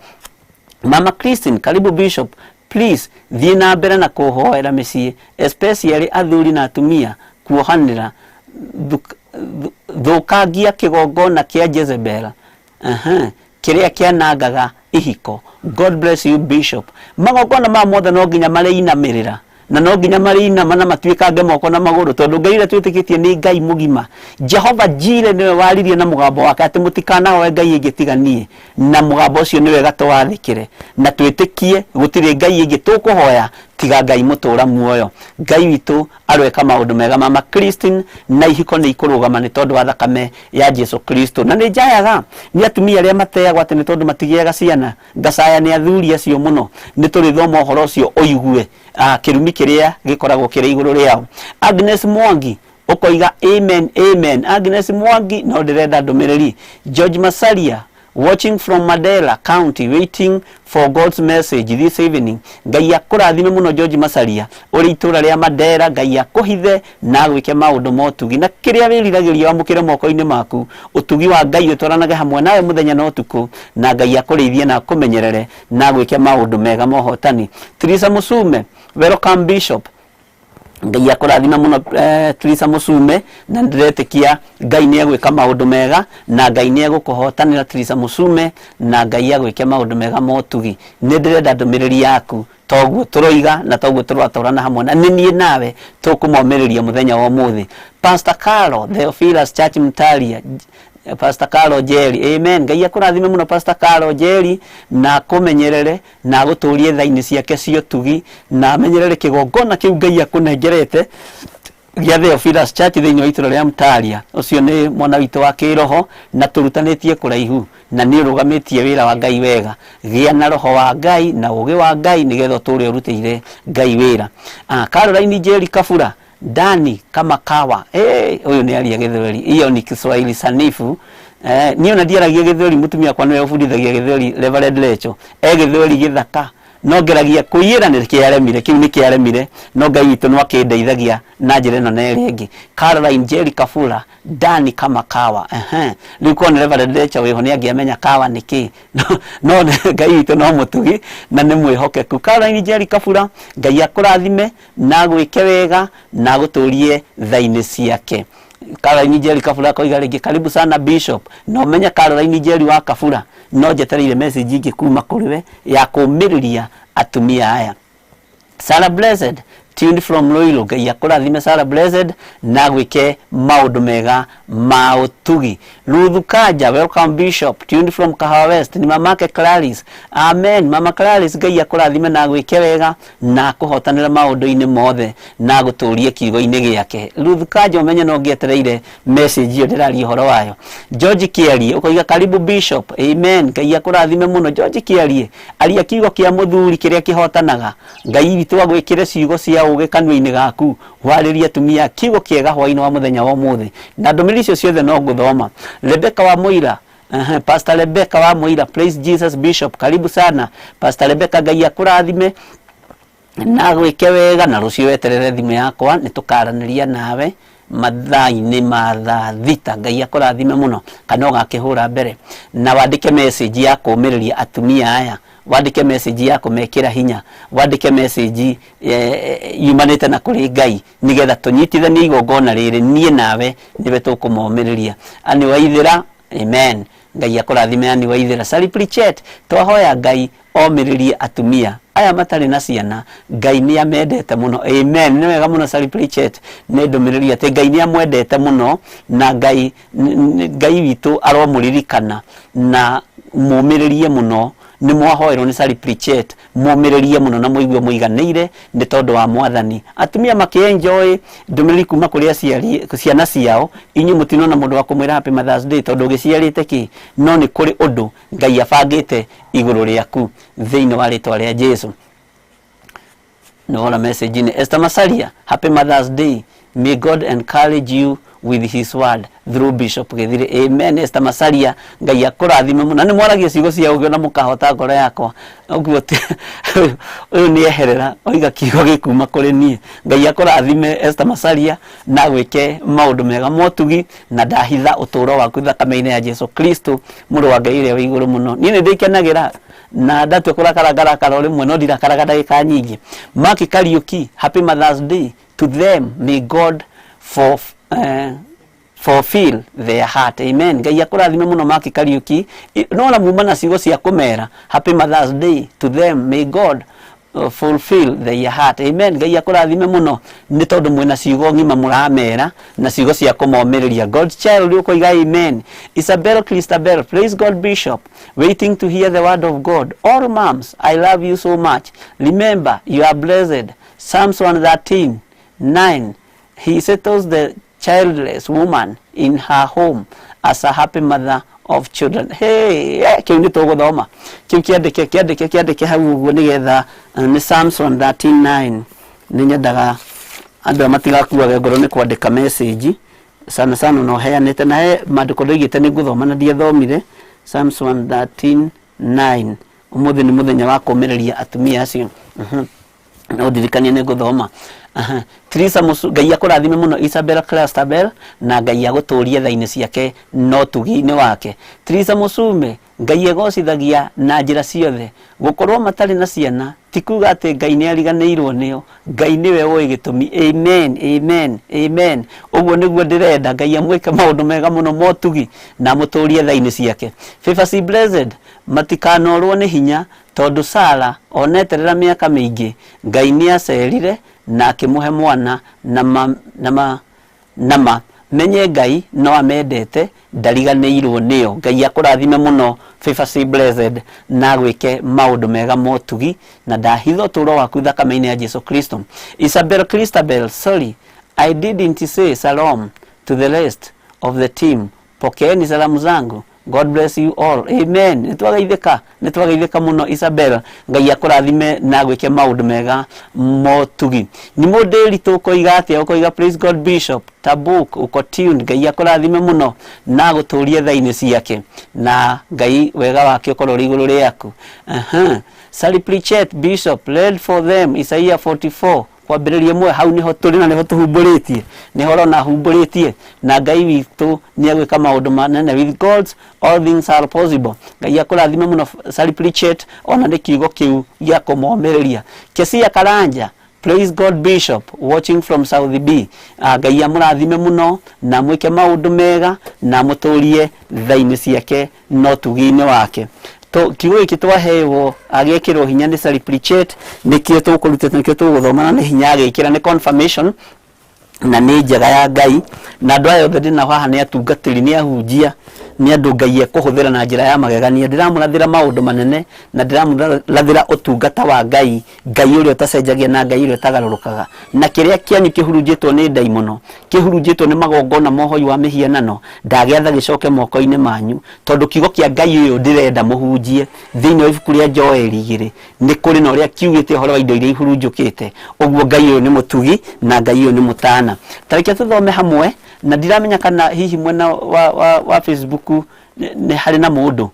A: Mama Christine, karibu Bishop. Please thiĩ na mbere na kũhoera mĩciĩ, especially athuri na atumia, kuohanĩra thũkangia kĩgongona kĩa Jezebel, kĩrĩa kĩanangaga ihiko. God bless you Bishop. Magongona ma mothe no nginya marĩinamĩrĩra, na no nginya marĩinama na matuĩkange moko na magũrũ, tondũ Ngai ũrĩa twĩtĩkĩtie nĩ Ngai mũgima. Jehova Jireh nĩwe waririe na mũgambo wake atĩ mũtikanahoe ngai ĩngĩ tiga niĩ, na mũgambo ũcio nĩwe gatũwathĩkĩre, na twĩtĩkie gũtirĩ ngai ĩngĩ tũkũhoya tiga Ngai mũtũra muoyo. Ngai witũ arweka maũndũ mega. Mama Christine, na ihiko nĩ ikũrũgama nĩ tondũ wa thakame ya Jesu Kristo. Na nĩ njayaga nĩ atumia arĩa mateagwo atĩ nĩ tondũ matigĩaga ciana, ngacaya nĩ athuri acio mũno, nĩ tũrĩthoma ũhoro ũcio ũigue kĩrumi kĩrĩa gĩkoragwo kĩrĩ igũrũ rĩao. Agnes Mwangi ukoiga amen, amen. Agnes Mwangi no ndĩrenda ndũmĩrĩri. George Masalia, watching from Mandela County, waiting for God's message this evening. Ngai akũrathime mũno George Masalia ũrĩ itũra rĩa Mandela. Ngai akũhithe na gwĩke maũndũ ma ũtugi, na kĩrĩa wĩriragĩria wamũkĩre moko-inĩ maku, ũtugi wa Ngai ũtwaranage hamwe nawe mũthenya na ũtukũ, na Ngai akũrĩithie na akũmenyerere na gwĩke maũndũ mega ma ũhotani. Teresa Musume, welcome Bishop. Ngai akũrathime mũno Teresa Musume, na ndĩretĩkia Ngai nĩ egwĩka maũndũ mega, na Ngai nĩ egũkũhotanĩra Teresa Musume, na Ngai agwĩke maũndũ mega ma ũtugi. Nĩ ndĩrenda ndũmĩrĩri yaku, toguo tũroiga na toguo tũratwarana hamwe, na nĩ niĩ nawe tũkũmomĩrĩria mũthenya wa ũmũthĩ. Pastor Carlo, THEOPHILUS Church Mtaria, Pastor Carlo Jerry, amen. Ngai akũrathime mũno Pastor Carlo Jerry, na akũmenyerere na agũtũũrie tha-inĩ ciake cia ũtugi, na amenyerere kĩgongona kĩu Ngai akũnengerete gĩa THEOPHILUS Church thĩinĩ wa itũra rĩa Mtaria. Ũcio nĩ mwana witũ wa kĩroho, na tũrutanĩtie kũraihu, na nĩ ũrũgamĩtie wĩra wa Ngai wega. Gĩa na roho wa Ngai na ũũgĩ wa Ngai nĩgetha ũtũũre ũrutĩire Ngai wĩra. Caroline Jerry Kabura, ndani kama kawa. Huyo ni alia Githweri. Hiyo ni Kiswahili sanifu. Niyo nadiaragia Githweri mutumia kwa no yofundithagia Githweri Reverend Lecho. Githweri githaka. No ngeragia kuyira ni kiaremire, kiu ni kiaremire, no Ngai witu no akindeithagia na njira ino na ringi. Caroline Jerry Kafula, ndani kama kawa. Liko ni Reverend Lecho weho ni angiamenya kawa niki. No Ngai witu no mutugi na ni mwihokeku. Caroline Jerry Kafula, Ngai akurathime na gwike wega na guturie thaini ciake. Caroline Jerry Kafula koiga ringi, karibu sana Bishop. No menya Caroline Jerry wa Kafula no jetereire message ingi kuma kuriwe ya kumiriria atumia aya. Sarah Blessed, tuned from Loilo. Ngai akurathime Sarah Blessed na gwike maundu mega ma utugi. Ruthu Kaja, welcome Bishop, tuned from Kahawa West. Ni mamake Clarice. Amen. Mama Clarice, Ngai akurathime na gwike wega na kuhotanira maundu-ini mothe na guturie kiugo-ini giake. Ruthu Kaja umenye no ngietereire message iyo ndirari horo wayo. George Kiarie ukoiga karibu Bishop. Amen. Ngai akurathime muno George Kiarie. Aria kiugo kia muthuri kiria kihotanaga. Ngai witu agwikire ciugo cia uge kanwa-ini gaku. Wariria tumia kiugo kiega hwaini wa muthenya wa muthi. Na ndomiri icio ciothe no nguthoma. Rebecca wa Moira, Pastor Rebecca wa Moira, praise Jesus Bishop, karibu sana Pastor Rebecca. Ngai akurathime na gwike wega na rucio weterere thimu yakwa nitukaraniria nawe mathaa-ini ma thaa thita. Ngai akurathime muno kana ugakihura mbere na wandike message ya kumiriria atumia aya, wandike message ya kumekira hinya, wandike message yumanite na kuri Ngai nigetha tunyitithanie igongona riri nie nawe niwe tukumomiriria. Ani waithira. Amen. Ngai akurathime. Ani waithira. Sari Pritchet, twahoya Ngai omiririe atumia aya matari na ciana. Ngai ni amendete muno. Amen. Ni wega muno Sari Pritchet, ni ndumiriri ati Ngai ni amwendete muno na Ngai witu aromuririkana na mumiririe muno. Ni mwahoerwo ni Sari Pritchet mumiririe muno na muigwe muiganeire ni tondu wa mwathani. Atumia makienjoy ndumiriri kuma kuri ciana ciao. Inyu mutino na mundu wa kumwira happy Mother's Day tondu giciarite ki, no ni kuri undu Ngai abangite iguru riaku thiini wa ritwa ria Jesu. No ona message ni Esther Masalia, happy Mother's Day. May God encourage you with his word through Bishop Githiri. Amen. Esther Masalia, Ngai akurathime muno. Ni mwaragia ciugo cia ugo na mukahota ngoro yakwa. Uguo uyu ni eherera oiga kiugo gikuma kuri nie. Ngai akurathime Esther Masalia na gwike maundu mega motugi na ndahitha uturo waku thakame-ini ya Jesu Kristo muru wa Ngai wi iguru muno. Ni ndikanagira na ndatwe kurakara karore mwe no ndirakaraga ndagika nyingi. Mark Kariuki, happy Mother's Day to them. May God fulfill their heart. Amen. Ngai akurathime muno Mark Kariuki. No na muma na ciugo cia kumera happy Mother's Day to them. May God fulfill their heart. Amen. Ngai akurathime muno ni tondu mwina ciugo ngima muramera na ciugo cia kumomiriria. God's child ukoiga amen. Isabel Christabel, praise God Bishop, waiting to hear the word of God. All moms, I love you so much. Remember, you are blessed. Psalms 113:9. He settles the childless woman in her home as a happy mother of children. Hey, kiu ni tuguthoma. Kiu kiandike hau uguo nigetha ni Psalms 113:9. Ni nyendaga andu amatigakuage ngoro ni kwandika message sana no heanite na he mandiko ndigite ni nguthoma na ndiethomire. Psalms 113:9. Umuthi ni muthenya wa kumiriria atumia acio. No dirikania ni nguthoma. Teresa Musu, Ngai akurathime muno Isabel Christabel na Ngai aguturie thaini ciake no tugi-ini wake. Teresa Musume, Ngai egocithagia na njira ciothe. Gukorwo matari na ciana tikuga ati Ngai ni ariganirwo nio. Ngai niwe oi gitumi. Amen. Amen. Amen. Uguo niguo ndirenda Ngai amwike maundu mega muno motugi na muturie thaini ciake. Favor Blessed, matikanorwo ni hinya tondu Sara oneterera miaka mingi. Ngai ni acerire na akimuhe mwana nama menye Ngai no amendete ndariganirwo nio. Ngai akurathime muno Favor Blessed na gwike maundu mega motugi na ndahitho turo waku thakame-ini ya Jesu Kristo. Isabel Christabel, sorry I didn't say shalom to the rest of the team. Pokeeni salamu zangu God bless you all. Amen. Nitwagaithika muno Isabel. Ngai akurathime na gwike maundu mega motugi. Ni modeli to koiga atia ukoiga praise God Bishop Tabuk uko tuned. Ngai akurathime muno na guturia thaini ciake. Na Ngai wega wake ukorwo iguru riaku. Saliplichet Bishop led for them Isaiah 44. Kwa biriria mwe hau niho turi na niho tuhumburitie niho rona humburitie na Ngai witu ni agwika maundu manene. With God all things are possible. Ngai akurathime muno Saliplichet ona ni kiugo kiu gia kumomereria. Kesia Karanja praise God Bishop watching from South B. Ngai amurathime muno na mwike maundu mega na muturie thaini ciake no tugine wake. Kiugo iki twahewo agekirwo hinya ni Saliplichet nikio tukurutete nikio tuguthomana ni hinya agekira ni confirmation na ni njega ya Ngai na andu ayo ndina haha ni atungatiri ni ahunjia ni andu Ngai ekuhuthira na njira ya magegania. Ndiramurathira maundu manene na ndiramurathira utungata wa Ngai uria utacenjagia na Ngai uria utagarurukaga na kiria kianyu kihurunjitwo ni ndai muno kihurunjitwo ni magongona mohoi wa mihianano ndagiatha gicoke moko-ini manyu tondu kiugo kia Ngai uyu ndirenda muhunjie thiini wa ibuku ria Joeli 2 ni kuri na uria kiugite uhoro wa indo iria ihurunjukite uguo Ngai uyu ni mutugi na Ngai uyu ni mutana. Tareke tuthome hamwe na ndiramenya kana hihi mwena wa Facebook ni hari na mundu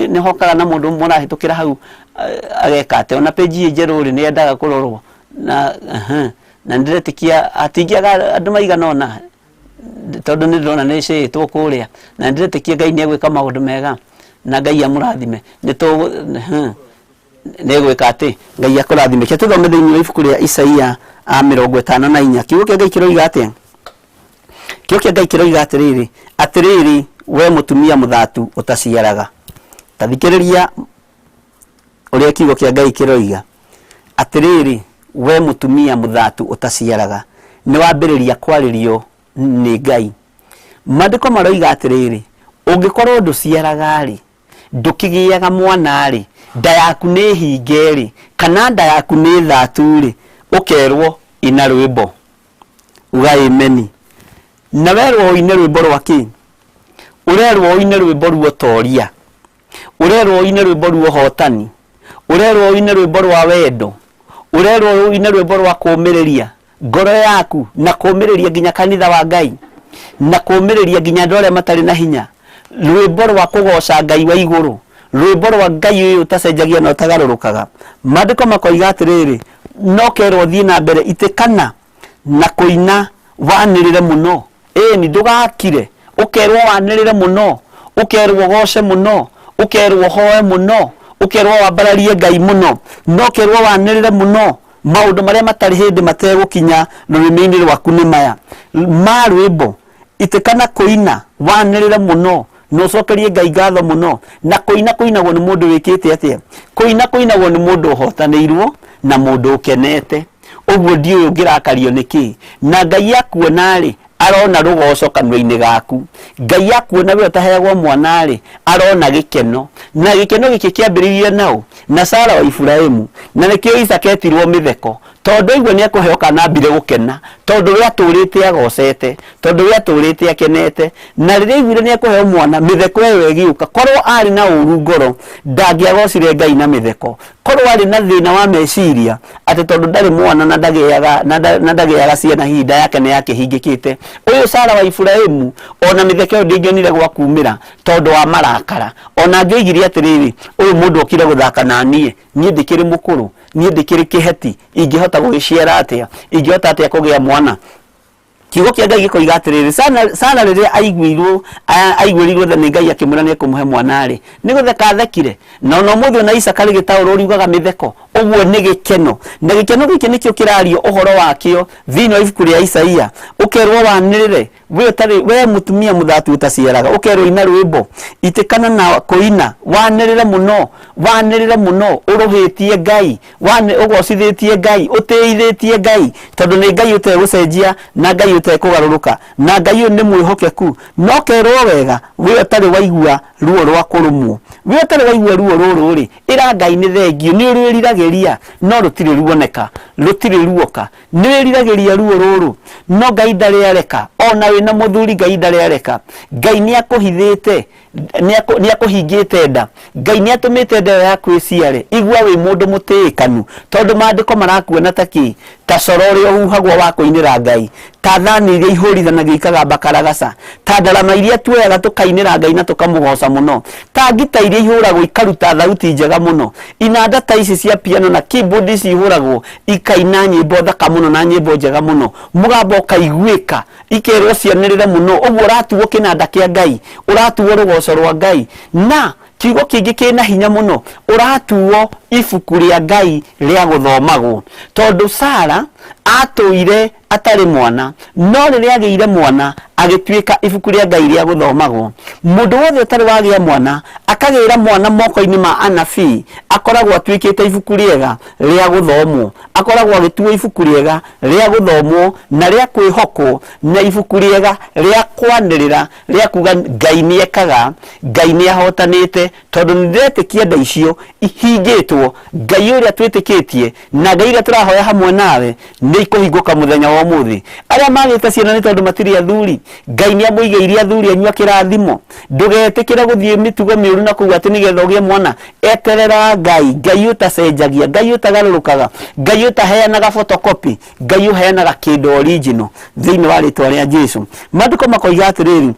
A: ni hokaga na mundu murahitukira hau agekate ona page njeruri ni endaga kurorwo na ndiretikia atingiaga andu maiganona tondu ni ndona ni citwo kuria na ndiretikia Ngai ni egwika maundu mega na Ngai amurathime ni to ni gwika ati Ngai akurathime. Ke tuthome thiini wa ibuku ria Isaia 54 kiugo kia Ngai kiroiga atia kiugo kia Ngai kiroiga atiriri we mutumia muthatu utaciaraga. Tathikiriria uria kiugo kia Ngai kiroiga atiriri we mutumia muthatu utaciaraga ni wambiriria kwaririo ni Ngai. Mandiko maroiga atiriri ungikorwo nduciaraga ri ndukigiaga mwana ri nda yaku ni hinge ri kana nda yaku ni thatu ri ukerwo ina rwimbo uga amen. Na werwo ine rwimbo rwaki urerwo ine rwimbo ruotoria urerwo ine rwimbo ruohotani urerwo ine rwimbo rwa wendo urerwo ine rwimbo rwa kuumireria ngoro yaku na kuumireria nginya kanitha wa Ngai na kuumireria nginya ndore matari na hinya rwimbo rwa kugoca Ngai wa iguru rwimbo rwa Ngai uyu utacenjagia na utagarurukaga. Mandiko makoiga atiriri no kerwo thii na mbere itikana na kuina wanirire muno ni ndugakire ukerwo wanirire muno ukerwo goce muno ukerwo hoe muno ukerwo wambararie Ngai muno no kerwo wanirire muno maundu maria matari hindi mategukinya rurimi-ini rwaku ni maya marwimbo itikana kuina wanirire muno no cokerie Ngai ngatho muno na kuinagwo ni mundu wikite atia kuinagwo ni mundu uhotanirwo na mundu ukenete uguo ndiuyu ngirakario niki na Ngai akuona ri arona rugoco kanwa-ini gaku Ngai akuona we utaheagwo mwana ri arona gikeno na gikeno giki kiambiririe nau na Sara wa Ibrahimu na nikio Isaka etirwo mitheko tondu igwe ni akuheo kana mbire gukena tondu we aturite agocete tondu we aturite akenete na riria igwire ni akuheo mwana mitheko eyo egiuka korwo ari na uru ngoro ndangiagocire Ngai na mitheko korwo ari na thina wa meciria ati tondu ndari mwana na ndagiaga ciana hinda yake ni yake hingikite uyu Sara wa Ibrahimu ona mitheko ndingionire gwa kumira tondu wa marakara ona ngeigiria atiriri uyu mundu okire guthaka na nie ndikiri mukuru nie ndikiri kiheti ingihota gwiciara atia ingihota atia kugia mwana. Kiugo kia Ngai gikoiga atiriri sana riria aiguirirwo tha ni Ngai akimura ni kumuhe mwana ri ni gutheka thekire no muthi na Isaka rigitauro riugaga mitheko uguo ni gikeno na gikeno giki nikio kirario uhoro wakio thiini wa ibuku ria Isaia ukerwo wanirire we mutumia muthatu utaciaraga ukerwo ina rwimbo itikana na kuina wanirire muno uruhitie Ngai ugocithitie Ngai utiithitie Ngai tondu ni Ngai utegucenjia na Ngai utekugaruruka na Ngai uyu ni mwihokeku no kerwo wega we utari waigua ruo rwa kurumwo we utari waigua ruo ruru ri ira Ngai ni thengio ni uriragirwo rĩriragĩria no rũtirĩ ruoneka, rũtirĩ ruoka, nĩ rĩriragĩria ruo rũrũ no Ngai ndarĩareka, ona wĩna mũthuri Ngai ndarĩareka. Ngai nĩakũhithĩte, nĩakũhingĩte nda, Ngai nĩatũmĩte nda yaku ĩciare. Igua wĩ mũndũ mũtĩĩkanu, tondũ maandĩko marakuona ta kĩ, ta coro ũrĩa ũhuhagwo wa kũinĩra Ngai, ta thani iria ihũrithanagio ikagamba karagaca, ta ndarama iria tuoyaga tũkainĩra Ngai na tũkamũgoca mũno, ta ngita iria ihũragwo ikaruta thauti njega mũno, inanda ta ici cia piano na keyboard ici ihũragwo ikaina nyĩmbo thaka mũno na nyĩmbo njega mũno, mũgambo ũkaiguĩka, ikerwo cianĩrĩre mũno. Ũguo ũratuo kĩnanda kĩa Ngai, ũratuo rũgoco rwa Ngai, na kiugo kĩngĩ kĩna hinya mũno, ũratuo ibuku rĩa Ngai rĩa gũthomagwo. Tondũ Sara atũire atarĩ mwana, no rĩrĩa agĩire mwana agĩtuĩka ibuku rĩa Ngai rĩa gũthomagwo. Mũndũ wothe ũtarĩ wagĩa mwana akagĩra mwana moko-inĩ ma anabii, akoragwo atuĩkĩte ibuku rĩega rĩa gũthomwo, akoragwo agĩtuo ibuku rĩega rĩa gũthomwo na rĩa kwĩhokwo, na ibuku rĩega rĩa kwanĩrĩra, rĩa kuga Ngai nĩekaga, Ngai nĩahotanĩte, tondũ nĩndĩretĩkia nda icio ihingĩtwo. Ngai ũrĩa twĩtĩkĩtie na Ngai ũrĩa tũrahoya hamwe nawe nĩ ikũhingũka mũthenya wa ũmũthĩ. Arĩa magĩte ciana nĩ tondũ matirĩ athuri, Ngai nĩamũigĩire athuri anyua kĩrathimo. Ndũgetĩkĩre gũthiĩ mĩtugo mĩũru na kuuga atĩ nĩgetha ũgĩe mwana. Eterera Ngai, Ngai ũtacenjagia, Ngai ũtagarũrũkaga, Ngai ũtaheanaga photocopy, Ngai ũheanaga kĩndũ original thĩinĩ wa rĩtwa rĩa Jesũ. Maandĩko makoiga atĩrĩrĩ,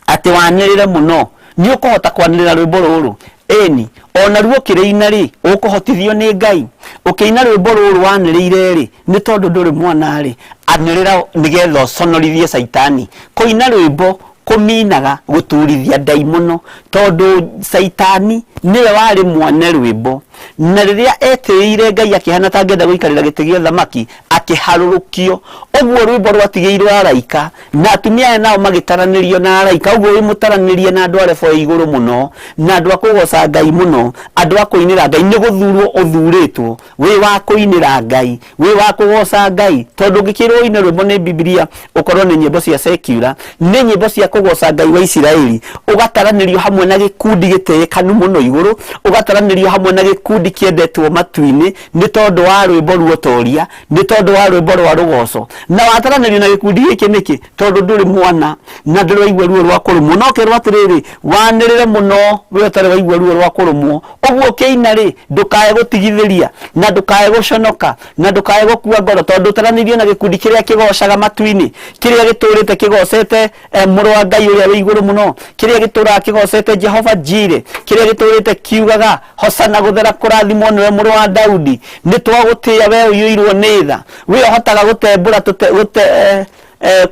A: atĩ wanĩrĩre mũno nĩ ũkũhota kwanĩrĩra rwĩmbo rũrũ. Ĩni ona ruo kĩrĩina rĩ ũkũhotithio nĩ Ngai. Ũkĩina rwĩmbo rũrũ wanĩrĩire rĩ, nĩ tondũ ndũrĩ mwana rĩ, anĩrĩra nĩgetha ũconorithie Saitani. Kũina rwĩmbo kũminaga gũturithia ndaimono, tondũ Saitani nĩwe warĩ mwene rwĩmbo, na rĩrĩa etĩĩire Ngai akĩhana ta angĩenda gũikarĩra gĩtĩ gĩa thamaki akĩharũrũkio. Ũguo rwĩmbo rwatigĩirwo araika, na atumia aya nao magĩtaranĩrio na araika. Ũguo wĩ mũtaranĩrie na andũ arebo igũrũ mũno, na andũ a kũgoca Ngai mũno, andũ a kũinĩra Ngai. Nĩ gũthurwo ũthurĩtwo, wĩ wa kũinĩra Ngai, wĩ wa kũgoca Ngai. Tondũ ũngĩkĩrwo ũine rwĩmbo nĩ Biblia ũkorwo nĩ nyĩmbo cia secular, nĩ nyĩmbo cia kũgoca Ngai wa Isiraeli, ũgataranĩrio hamwe na gĩkundi gĩtĩĩkanu mũno igũrũ, ũgataranĩrio hamwe na gĩkundi kĩendetwo matu-inĩ, nĩ tondũ wa rwĩmbo ruotoria, nĩ tondũ wa rwĩmbo rwa rũgoco. Na wataranĩrio na gĩkundi gĩkĩ nĩkĩ? Tondũ ndũrĩ mwana na ndũrĩ waigua ruo rwa kũrũmwo. No kerwo atĩrĩrĩ, wanĩrĩre mũno we ũtarĩ waigua ruo rwa kũrũmwo. Ũguo ũkĩina rĩ, ndũkae gũtigithĩria na ndũkae gũconoka na ndũkae gũkua ngoro, tondũ ũtaranĩrio na gĩkundi kĩrĩa kĩgocaga matu-inĩ, kĩrĩa gĩtũrĩte kĩgocete mũrũ wa Ngai ũrĩa wĩ igũrũ mũno, kĩrĩa gĩtũraga kĩgocete Jehova Jireh, kĩrĩa gĩtũrĩte kiugaga hosana gũthera kũrathimwo nĩwe mũrũ wa Daudi. Nĩ twagũtĩĩa we ũiyũirwo nĩ tha, we ũhotaga gũtembũra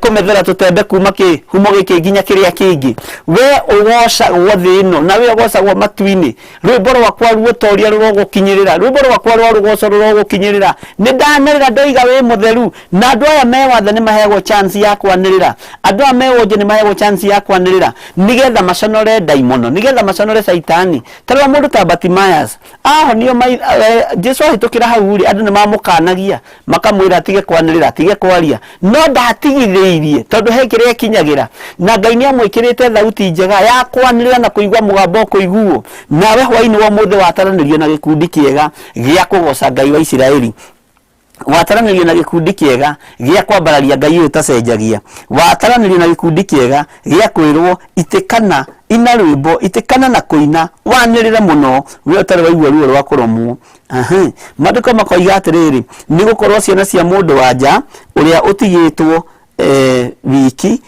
A: kũmethera tũtembe kuma kĩhumo gĩkĩ nginya kĩrĩa kĩngĩ. We ũgocagwo thĩ ĩno na we ũgocagwo matu-inĩ. Rwĩmbo rwakwa ruotoria rũrogũkinyĩrĩra, rwĩmbo rwakwa rwa rũgoco rũrogũkinyĩrĩra. Nĩ ndanĩrĩra ndoiga wĩ mũtheru, na andũ aya me wathe nĩ maheagwo chance ya kwanĩrĩra. Andũ aya me wonje nĩ maheagwo chance ya kwanĩrĩra, nĩgetha maconore ndaimono, nĩgetha maconore Saitani. Tarĩra mũndũ ta Bartimaeus ahonio Jesũ ahĩtũkĩra hau rĩ, andũ nĩ mamũkanagia makamwĩra atige kwanĩrĩra, atige kwaria, no ndatigithĩirie tondũ he kĩrĩa kinyagĩra, na Ngai nĩamwĩkĩrĩte thauti njega ya kwanĩrĩra na kũigua mũgambo ũkũiguo. Nawe hwaĩ-inĩ wa ũmũthĩ wataranĩrio na gĩkundi kĩega gĩa kũgoca Ngai wa Isiraeli, wataranĩrio na gĩkundi kĩega gĩa kwambararia Ngai ũyũ ũtacenjagia, wataranĩrio na gĩkundi kĩega gĩa kwĩrwo itĩkana ina rwĩmbo, itĩkana na kũina, wanĩrĩre mũno we ũtarĩ waigua ruo rwa kũrũmwo. Maandĩko makoiga atĩrĩrĩ, nĩ gũkorwo ciana cia mũndũ wa nja ũrĩa ũtigĩtwo wiki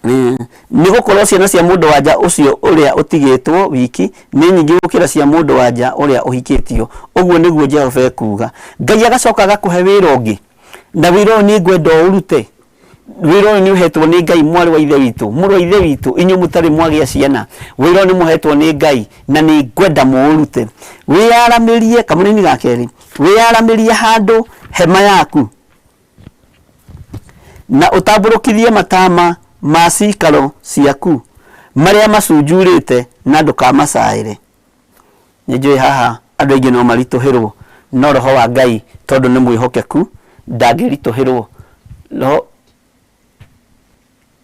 A: nĩ gũkorwo ciana cia mũndũ wanja ũcio ũrĩa ũtigĩtwo wiki nĩ nyingĩ gũkĩra cia mũndũ wanja ũrĩa ũhikĩtio. Ũguo nĩguo Jehova ekuga. Ngai agacoka agakũhe wĩra ũngĩ, na wĩra ũyũ nĩ ngwenda ũrute. Wĩra ũyũ nĩ ũhetwo nĩ Ngai, mwarĩ wa ithe witũ, mũrũ wa ithe witũ, inyuĩ mũtarĩ mwagĩa ciana. Wĩra ũyũ nĩ mũhetwo nĩ Ngai na nĩ ngwenda mũũrute. Wĩyaramĩrie, kamũnini ga kerĩ, wĩyaramĩrie handũ hema yaku na ũtambũrũkithie matama ma cikaro ciaku marĩa macunjurĩte na ndũkamacaĩre. Nĩnjũĩ haha andũ aingĩ no maritũhĩrwo, no roho wa Ngai tondũ nĩ mwĩhokeku ndangĩritũhĩrwo.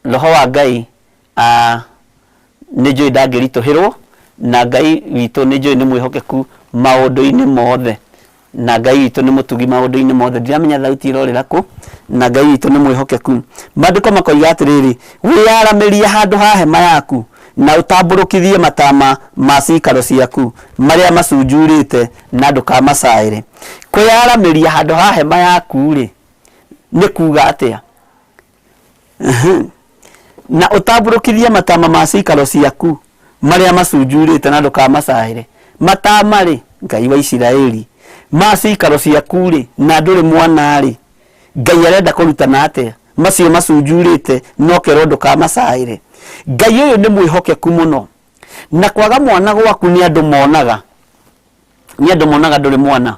A: Roho wa Ngai nĩnjũĩ ndangĩritũhĩrwo, na Ngai witũ nĩnjũĩ nĩ mwĩhokeku maũndũ-inĩ mothe, na Ngai witũ nĩ mũtugi maũndũ-inĩ mothe. Ndiramenya thauti ĩrorĩra kũ, na Ngai witũ nĩ mwĩhokeku. Maandĩko makoiga atĩrĩrĩ, wĩyaramĩrie handũ ha hema yaku na ũtambũrũkithie matama ma cikaro ciaku marĩa macunjurĩte na ndũkamacaĩre. Kwĩyaramĩria handũ ha hema yaku rĩ nĩ kuga atĩa? Na ũtambũrũkithie matama ma cikaro ciaku marĩa macunjurĩte na ndũkamacaĩre. Matama rĩ, Ngai wa Isiraeli, ma cikaro ciaku rĩ, na ndũrĩ mwana rĩ, Ngai arenda kũrutana atĩa? Macio macunjurĩte no kerwo ndũkamacaĩre. Ngai ũyũ nĩ mwĩhokeku mũno, na kwaga mwana gwaku nĩ andũ monaga, ndũrĩ mwana.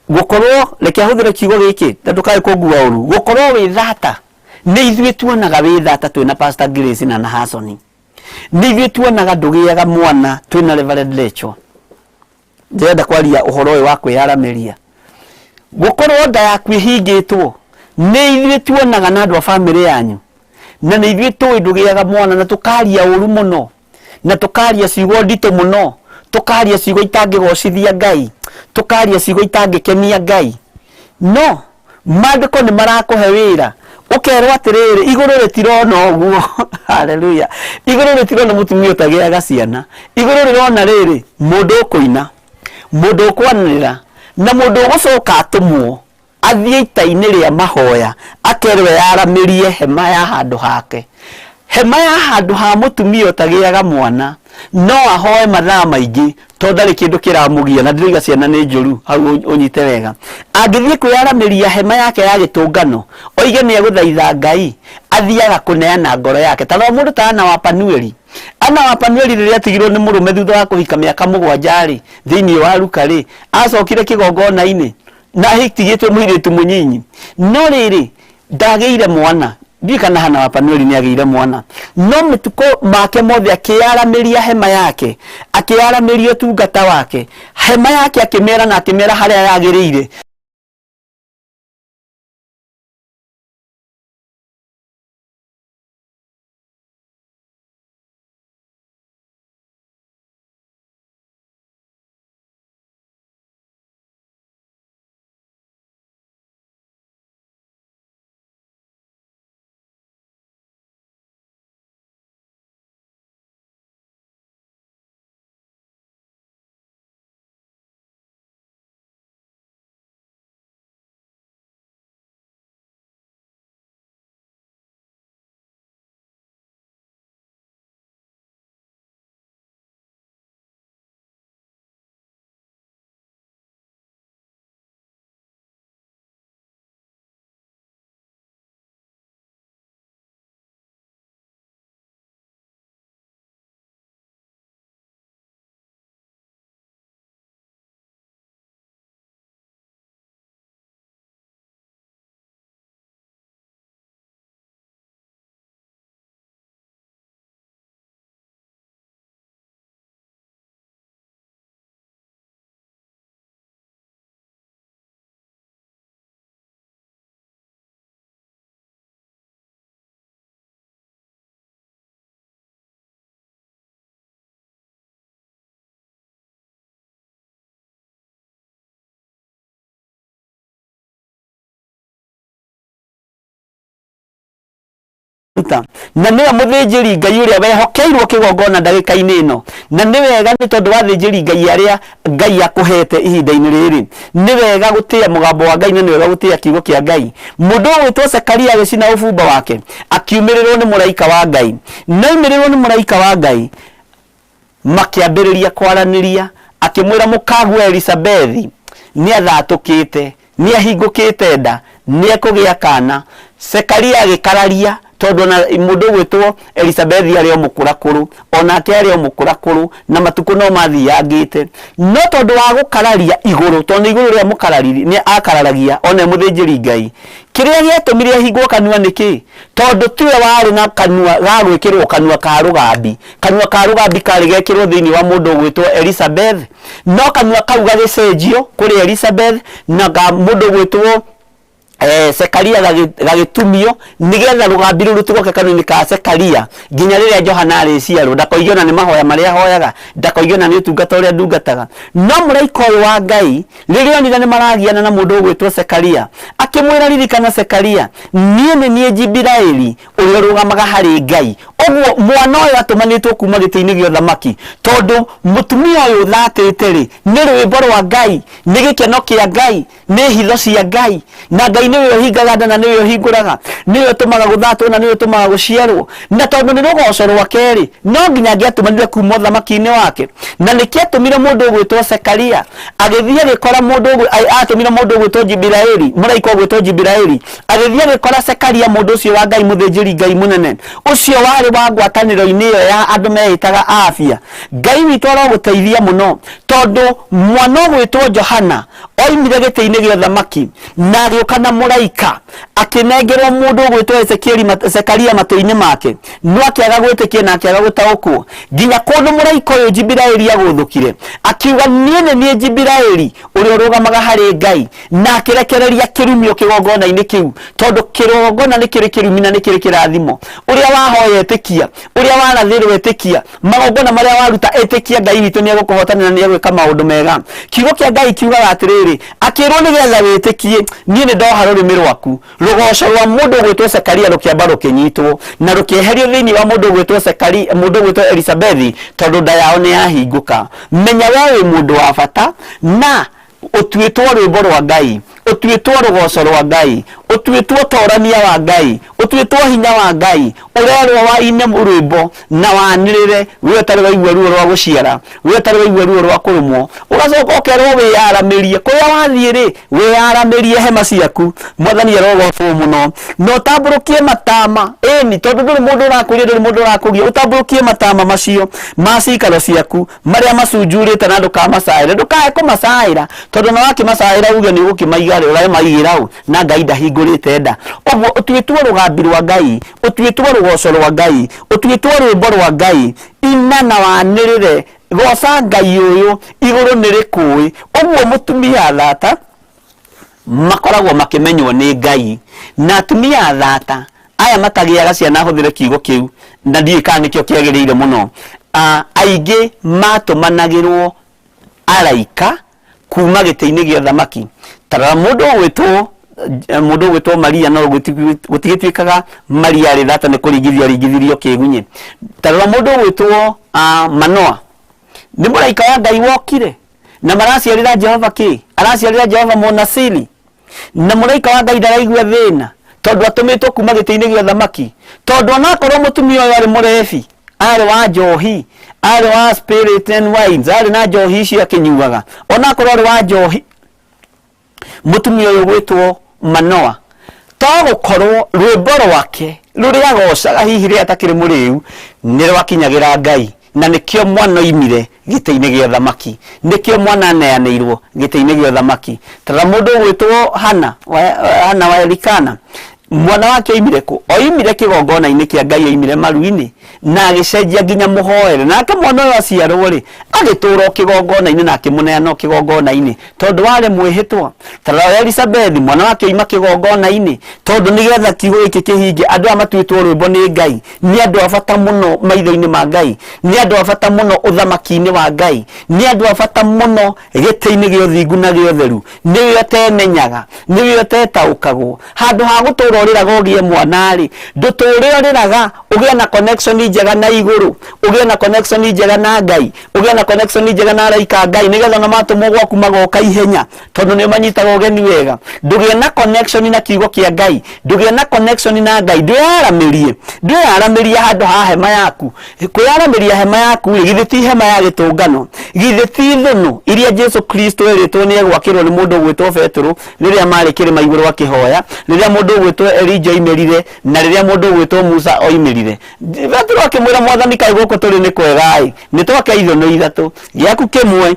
A: Gũkorwo, reke hũthĩre kiugo gĩkĩ na ndũkae kũngua ũru, gũkorwo wĩ thata, nĩ ithuĩ tuonaga wĩ thata twĩna Pastor Grace na Nahasoni. Nĩ ithuĩ tuonaga ndũgĩaga mwana twĩna Reverend Rachel. Ndĩrenda kwaria ũhoro ũyũ wa kwĩyaramĩria. Gũkorwo nda yaku ĩhingĩtwo, nĩ ithuĩ tuonaga na andũ a bamĩrĩ yanyu, na nĩ ithuĩ tũĩ ndũgĩaga mwana, na tũkaria ũru mũno, na tũkaria ciugo nditũ mũno, tũkaria ciugo itangĩgocithia Ngai, tũkaria ciugo itangĩkenia Ngai. No maandĩko nĩ marakũhe wĩra, ũkerwo atĩrĩrĩ, igũrũ rĩtirona ũguo. Haleluya. Igũrũ rĩtirona mũtumia ũtagĩaga ciana, igũrũ rĩrona rĩrĩ mũndũ ũkũina, mũndũ ũkwanĩrĩra, na mũndũ ũgũcoka atũmwo athiĩ ita-inĩ rĩa mahoya, akerwo yaramĩrie hema ya handũ hake. Hema ya handũ ha mũtumia ũtagĩaga mwana no ahoe mathaa maingĩ tondũ ndarĩ kĩndũ kĩramũgia, na ndĩroiga ciana nĩ njũru, hau ũnyite wega. Angĩthiĩ kwĩyaramĩria hema yake ya gĩtũngano, oige nĩ egũthaitha Ngai, athiaga kũneana ngoro yake. Ta mũndũ ta Ana wa Panueli. Ana wa Panueli rĩrĩa atigirwo nĩ mũrũme thutha wa kũhika mĩaka 7 rĩ, thĩinĩ wa Luka rĩ, acokire kĩgongona-inĩ na ahitigĩtwo mũirĩtu mũnyinyi. No rĩrĩ ndagĩire mwana. Ndiũĩ kana Ana wa Panueli nĩ agĩire mwana. No mĩtuko make mothe akĩyaramĩria hema yake, akĩyaramĩria ũtungata wake, hema yake akĩmera na akĩmera harĩa yagĩrĩire. na niwe muthĩnjĩri Ngai uria wehokeirwo kigongona ndagĩka-inĩ ĩno, na nĩ wega nĩ tondũ wa athĩnjĩri Ngai arĩa Ngai akũhete ihinda-inĩ rĩrĩ, nĩ wega gũtĩa mũgambo wa Ngai na nĩ wega gũtĩa kiugo kĩa Ngai. Mũndũ wĩtwo Zekaria agĩcina ũbumba wake akiumĩrĩrwo nĩ mũraika wa Ngai, na oimĩrĩrwo nĩ mũraika wa Ngai makĩambĩrĩria kwaranĩria, akĩmwĩra mũkagu Elisabethi nĩ athatũkĩte, nĩ ahingũkĩte nda, nĩ ekũgĩa kana. Zekaria agĩkararia tondũ na mũndũ gwĩtwo Elisabethi arĩ o mũkũrakũrũ, onake arĩ o mũkũrakũrũ, na matukũ no mathiangĩte, no tondũ wa gũkararia igũrũ, tondũ igũrũ rĩa mũkarariri nĩ akararagia ona mũthĩnjĩri Ngai. Kĩrĩa gĩatũmire ahingwo kanua nĩkĩ? Tondũ tiwe warĩ na kanua ga gwĩkĩrwo kanua ka rũgambi. Kanua ka rũgambi karĩ gekĩrwo thĩinĩ wa mũndũ gwĩtwo Elizabeth, no kanua kau gagĩcenjio kũrĩ Elizabeth na mũndũ gwĩtwo Zekaria gagĩtumio nĩgetha rũgambi rũu rũtigoke kanua-inĩ ka Zekaria nginya rĩrĩa Johana arĩciarwo, ndakoigio na nĩ mahoya marĩa ahoyaga, ndakoigio na nĩ ũtungata ũrĩa ndungataga. No mũraika ũyũ wa Ngai rĩrĩa onire nĩ maragiana na mũndũ gwĩtwo Zekaria, akĩmwĩra ririkana Zekaria, niĩ nĩ niĩ Jibiraeli ũrĩa ũrũgamaga harĩ Ngai. Ũguo mwana ũyũ atũmanĩtwo kuma gĩtĩ-inĩ gĩa ũthamaki, tondũ mũtumia ũyũ thatĩte rĩ, nĩ rwĩmbo rwa Ngai, nĩ gĩkeno kĩa Ngai, nĩ hitho cia Ngai, na Ngai nĩwe ũhingaga nda na nĩwe ũhingũraga, nĩwe ũtũmaga gũthatwo na nĩwe ũtũmaga gũciarwo. Na tondũ nĩ rũgoco rwake rĩ, no nginya angĩatũmanire kuma ũthamaki-inĩ wake, na nĩkĩ atũmire mũndũ gwĩtwo Zekaria agĩthiĩ agĩkora mũndũ atũmire mũndũ gwĩtwo Jibiraeli, mũraika gwĩtwo Jibiraeli agĩthiĩ agĩkora Zekaria mũndũ ũcio wa Ngai mũthĩnjĩri Ngai mũnene ũcio warĩ wa ngwatanĩro-inĩ ĩyo ya andũ meĩtaga Afia. Ngai witũ arogũteithia mũno, tondũ mwana gwĩtwo Johana oimire gĩtĩ-inĩ gĩa ũthamaki na agĩũka na mũraika akĩnengerwo mũndũ gwĩtwo Zekaria matũ-inĩ make, no akĩaga gwĩtĩkia na akĩaga gũtaũkwo, nginya kũndũ mũraika ũyũ Jibiraeli agũthũkire akiuga niĩ nĩ niĩ Jibiraeli ũrĩa ũrũgamaga harĩ Ngai, na akĩrekereria kĩrumio kĩgongona-inĩ kĩu, tondũ kĩgongona nĩ kĩrĩ kĩrumi na nĩ kĩrĩ kĩrathimo. Ũrĩa wahoya etĩkia, ũrĩa warathĩrwo etĩkia, magongona marĩa waruta etĩkia, Ngai witũ nĩ egũkũhotanĩra na nĩ egwĩka maũndũ mega. Kiugo kĩa Ngai kiugaga atĩrĩrĩ, akĩrwo nĩgetha wĩtĩkie niĩ nĩ ndoha rũrĩmĩ rwaku. Rũgoco rwa mũndũ gwĩtwo Zekaria rũkĩamba rũkĩnyitwo na rũkĩeherio thĩinĩ wa mũndũ gwĩtwo Zekaria, mũndũ gwĩtwo Elisabethi, tondũ nda yao nĩ yahingũka. Menya we wĩ mũndũ wa bata na ũtuĩtwo rwĩmbo rwa Ngai, ũtuĩtwo rũgoco rwa Ngai, ũtuĩtwo torania wa Ngai, ũtuĩtwo hinya wa Ngai, ũrerwo waine rwĩmbo na wanĩrĩre, we ũtarĩ waigua ruo rwa gũciara, we ũtarĩ waigua ruo rwa kũrũmwo, ũgacoka ũkerwo wĩyaramĩrie. Kũrĩa wathiĩ rĩ, wĩyaramĩrie hema ciaku, Mwathani arogocwo mũno, na ũtambũrũkie matama ĩni, tondũ ndũrĩ mũndũ ũrakũria, ndũrĩ mũndũ ũrakũgia, ũtambũrũkie matama macio ma cikaro ciaku marĩa macunjurĩte na ndũkamacaĩre, ndũkae kũmacaĩra, tondũ na wakĩmacaĩra uge nĩ ũgũkĩmaiga rĩ, ũramaigĩra ũ na Ngai ndahingũrĩte nda. Ũguo ũtuĩtwo rũgambi rwa Ngai, ũtuĩtwo rũgoco rwa Ngai, ũtuĩtwo rwĩmbo rwa Ngai, ina na wanĩrĩre, goca Ngai ũyũ igũrũ nĩ rĩkũĩ. Ũguo mũtumia thata makoragwo makĩmenywo nĩ Ngai, na atumia thata aya matagĩaga ciana hũthĩre kiugo kĩu, na ndiĩ kana nĩkĩo kĩagĩrĩire mũno, aingĩ matũmanagĩrwo araika kuma gĩtĩ-inĩ gĩa ũthamaki. Tarora mũndũ gwĩtwo Maria, no gũtigĩtuĩkaga Maria arĩ thata nĩ kũringithio aringithirio kĩgunye. Tarora mũndũ gwĩtwo Manoa, nĩ mũraika wa Ngai wokire na maraciarĩra Jehova kĩ? Araciarĩra Jehova mũnaciri, na mũraika wa Ngai ndaraigua thĩna tondũ atũmĩtwo kuma gĩtĩ-inĩ gĩa ũthamaki, tondũ onakorwo mũtumia ũyũ arĩ mũrebi, arĩ wa njohi, arĩ wa spirit and wines, arĩ na njohi icio akĩnyuaga, onakorwo arĩ wa njohi, mũtumia ũyũ gwĩtwo Manoa, to gũkorwo rwĩmbo rwake rũrĩa agocaga hihi rĩrĩa atakĩrĩ mũrĩu nĩ rwakinyagĩra Ngai, na nĩkĩo mwana oimire gĩtĩ-inĩ gĩa ũthamaki, nĩkĩo mwana aneanĩirwo gĩtĩ-inĩ gĩa ũthamaki. Tarora mũndũ gwĩtwo Hana wa Elikana, mwana wake oimire kũ? Oimire kĩgongona-inĩ kĩa Ngai, oimire maru-inĩ, na agicenjia nginya muhoere nake mwana uyu aciarwo ri agitura kigongona-ini na akimuneana kigongona-ini tondu wari mwihitwa. Tara Elizabeth mwana wake oima kigongona-ini tondu nigetha kiugo giki kihinge andu amatuitwo rwimbo ni Ngai ni andu abata muno maitho-ini ma Ngai ni andu abata muno uthamaki-ini wa Ngai ni andu abata muno giti-ini gio thingu na gio theru niwe utemenyaga niwe utetaukagwo handu ha gutura uriraga ugie mwana ri nduture uriraga ugie na connection njega na iguru ugie na connection njega na Ngai ugie na connection njega na araika Ngai nigetha na matumwo gwaku magoka ihenya tondu ni manyitaga ugeni wega ndugie na connection na kiugo kia Ngai ndugie na connection na Ngai nduyaramirie handu ha hema yaku kwiyaramiria hema yaku githĩ ti hema ya gĩtũngano githĩ ti thũnũ iria Jesu Kristo eritwo ni egwakirwo ni mundu gwitwo Petro riria mari kĩrĩma igũrũ akihoya riria mundu gwitwo Elija oimirire na riria mundu gwitwo Musa oimirire Petro akimwira Mwathani kaĩ gũkũ tũrĩ nĩ kwega nĩ twake ithũnũ ithatũ gĩaku kĩmwe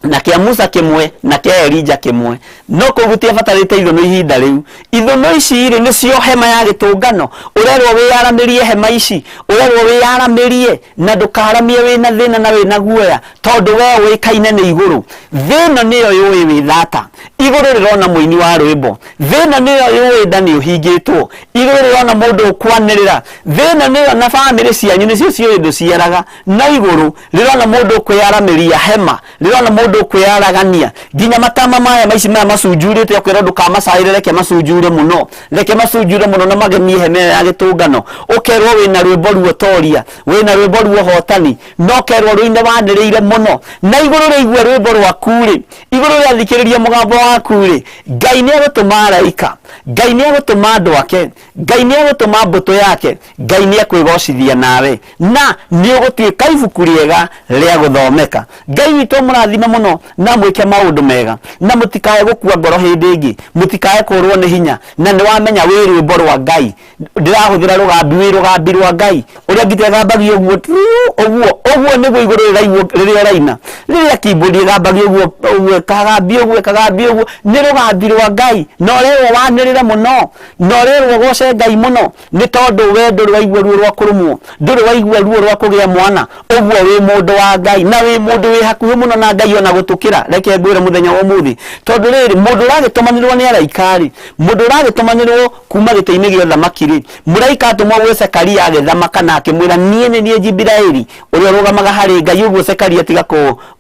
A: na kia Musa kimwe na kia Elija kimwe no kugutia batarite ithũnũ ihinda riu ithũnũ ici ri nicio hema ya gĩtũngano urerwo wiyaramirie hema ici urerwo wiyaramirie na ndukaramie wina thina na wina guoya tondu we wikaine ni iguru thina niyo yui wi thata iguru rirona muini wa rwimbo thina niyo yui ndani uhingitwo iguru rirona mundu ukwanirira thina niyo na family cianyu nicio cio ndu ciaraga na iguru rirona mundu kwiyaramiria hema rirona mundu kwiyaragania nginya matama maya maici maya macunjurite akwira ndukamacaire reke macunjure muno na magemie hema ya gĩtũngano ukerwo wina rwimbo ruo toria wina rwimbo ruo hotani no kerwo ruine waniriire muno na iguru rigwe rwimbo rwaku ri iguru riathikiririe mugambo waku ri Ngai ni agutuma araika Ngai ni agutuma andu ake Ngai ni agutuma mbuto yake Ngai ni akwigocithia nawe na ni ugutuika ibuku riega ria guthomeka Ngai witũ mũrathime muno na mwike maundu mega na mutikae gukua ngoro hindi ingi mutikae kurwo ni hinya na ni wamenya wi rwimbo rwa Ngai ndirahuthira rugambi rwa Ngai uria ngitegambagia oguo niguo iguru riria raina riria kiburi gambagia oguo kagambi oguo ni rugambi rwa Ngai no rero wanirire muno no rero goce Ngai muno ni tondu we nduri waigua ruo rwa kurumwo nduri waigua ruo rwa kugia mwana oguo wi mundu wa Ngai na wi mundu wi hakuhi muno na Ngai ona gutukira reke ngwire muthenya wa umuthi tondu riri mundu uragitumanirwo ni araikari mundu uragitumanirwo kuma gĩtĩ-inĩ gĩa thamaki ri muraika atumwo gwĩ Zekaria agĩthamaka na akĩmwĩra niĩ Jibiraeli ũrĩa ũrũgamaga harĩ Ngai ũguo Zekaria tiga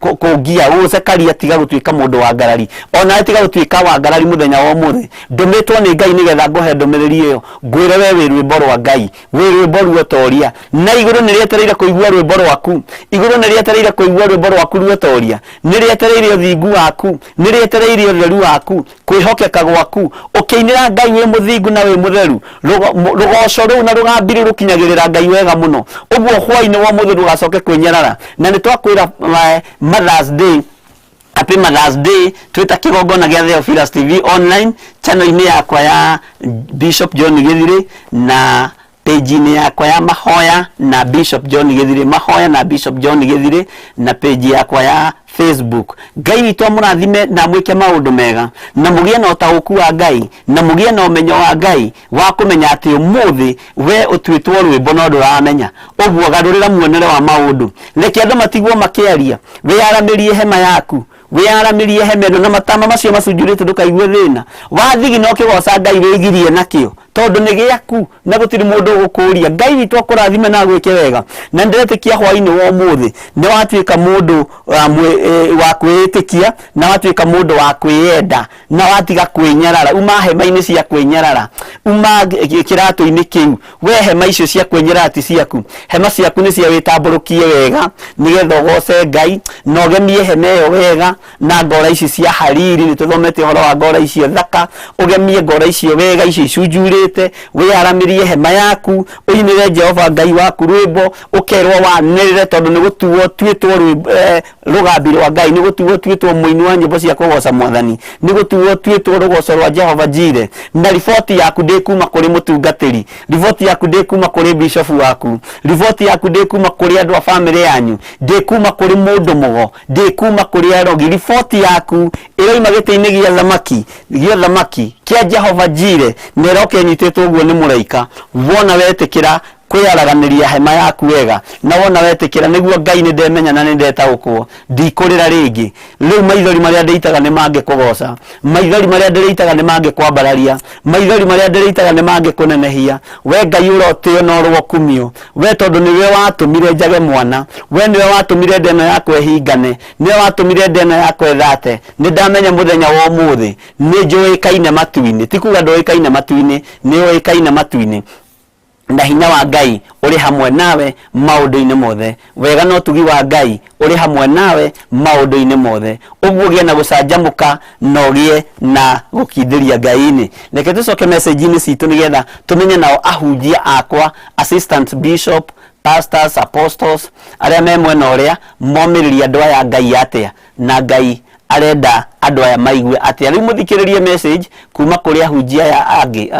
A: kũngia ũguo Zekaria tiga gũtuĩka mũndũ wa ngarari ona tiga gũtuĩka wa ngarari muthenya wa umuthi ndũmĩtwo nĩ Ngai nĩgetha ngũhe ndũmĩrĩri ĩyo ngwĩre we wĩ rwĩmbo rwa Ngai wĩ rwĩmbo ruo toria na igũrũ nĩ rĩetereire kũigua rwĩmbo rwaku igũrũ nĩ rĩetereire kũigua rwĩmbo rwaku ruo toria nĩ rĩetereire ũthingu waku nĩ rĩetereire ũtheru waku kwĩhokeka gwaku ũkĩinĩra Ngai wĩ mũthingu na wĩ mũtheru rugoco rũu na rugambi rukinyagĩrĩra Ngai wega muno ũguo hwainĩ wa mũthĩ ndũgacoke kwĩnyarara na nĩ twakwĩra Mother's Day Happy Mother's Day twita kigongona gĩa THEOPHILUS TV online channel-inĩ yakwa ya Bishop John Githire na page-inĩ yakwa ya Mahoya na Bishop John Githire Mahoya na Bishop John Githire na page yakwa ya Facebook Ngai witũ mũrathime na mwĩke maũndũ mega na mũgĩe na ũtaũku wa Ngai na mũgĩe na ũmenyo wa Ngai wa kũmenya atĩ ũmũthĩ we ũtuĩtwo rwĩmbo no ndũramenya ũguo garũrĩra muonere wa maũndũ reke andũ matigwo makĩaria wĩyaramĩrie hema yaku wĩyaramĩrie hema ĩno na matama macio macunjurĩte ndũkaigue thĩna wathigi no kĩgoca Ngai wĩgirie nakĩo tondu nĩ gĩaku na gũtirĩ mũndũ ũgũkũria Ngai witũ akũrathime na gwĩke wega na ndĩretĩkia hwainĩ wa ũmũthĩ nĩ watuĩka mũndũ wa kwĩĩtĩkia na watuĩka mũndũ wa kwĩenda na watiga kwĩnyarara uma hema-inĩ cia kwĩnyarara uma kĩratũ-inĩ kĩu we hema icio cia kwĩnyarara ti ciaku hema ciaku nĩ cia wĩtambũrũkie wega nĩgetha ũgoce Ngai na ũgemie hema ĩyo wega na ngora ici cia hariri nĩ tũthomete ũhoro wa ngora icio thaka ũgemie ngora icio wega icio icunjurĩte wĩyaramĩrie hema yaku ũinĩre Jehova Ngai waku rwĩmbo ũkerwo wanĩrĩre tondu nĩ gũtuo tuĩtwo rugambi rwa Ngai nĩ gũtuo tuĩtwo mũini wa nyĩmbo cia kũgoca Mwathani nĩ gũtuo tuĩtwo rũgoco rwa Jehova Jire na riboti yaku ndĩkuma kũrĩ mũtungatĩri riboti yaku ndĩkuma kũrĩ bishop waku riboti yaku ndĩkuma kũrĩ andũ a family yanyu ndĩkuma kũrĩ mũndũ mũgo ndĩkuma kũrĩ arogi riboti yaku ĩroima gĩtĩ-inĩ gĩa thamaki kia Jehova Jire nĩroke nyitĩtwo ũguo nĩ mũraika wona wetĩkĩra kwiyaraganiria hema yaku wega na wona wetikira niguo Ngai ni ndemenya na ni ndetaukwo ndikurira ringi riu maithori maria ndeitaga ni mange kugoca maithori maria ndeitaga ni mange kwambararia maithori maria ndeitaga ni mange kunenehia we Ngai urotio no rwokumio we tondu niwe watumire njage mwana we niwe watumire ndeno yakwe hingane niwe watumire ndeno yakwe thate ni ndamenya muthenya wa umuthi ni njuikaine matu-ini tikuga nduikaine matu-ini ni uikaine matu-ini na hinya wa Ngai uri hamwe nawe maundu-ini mothe wega no tugi wa Ngai uri hamwe nawe maundu-ini mothe ugugie na gucanjamuka no gie na gukindhiria Ngai-ini reke tucoke message-ini citu nigetha tumenye nao ahunjia akwa assistant bishop pastors apostles aria me mwena uria momiriria andu aya Ngai atia na Ngai arenda andu aya maigue atia riu muthikiririe message kuma kuri ahunjia ya angi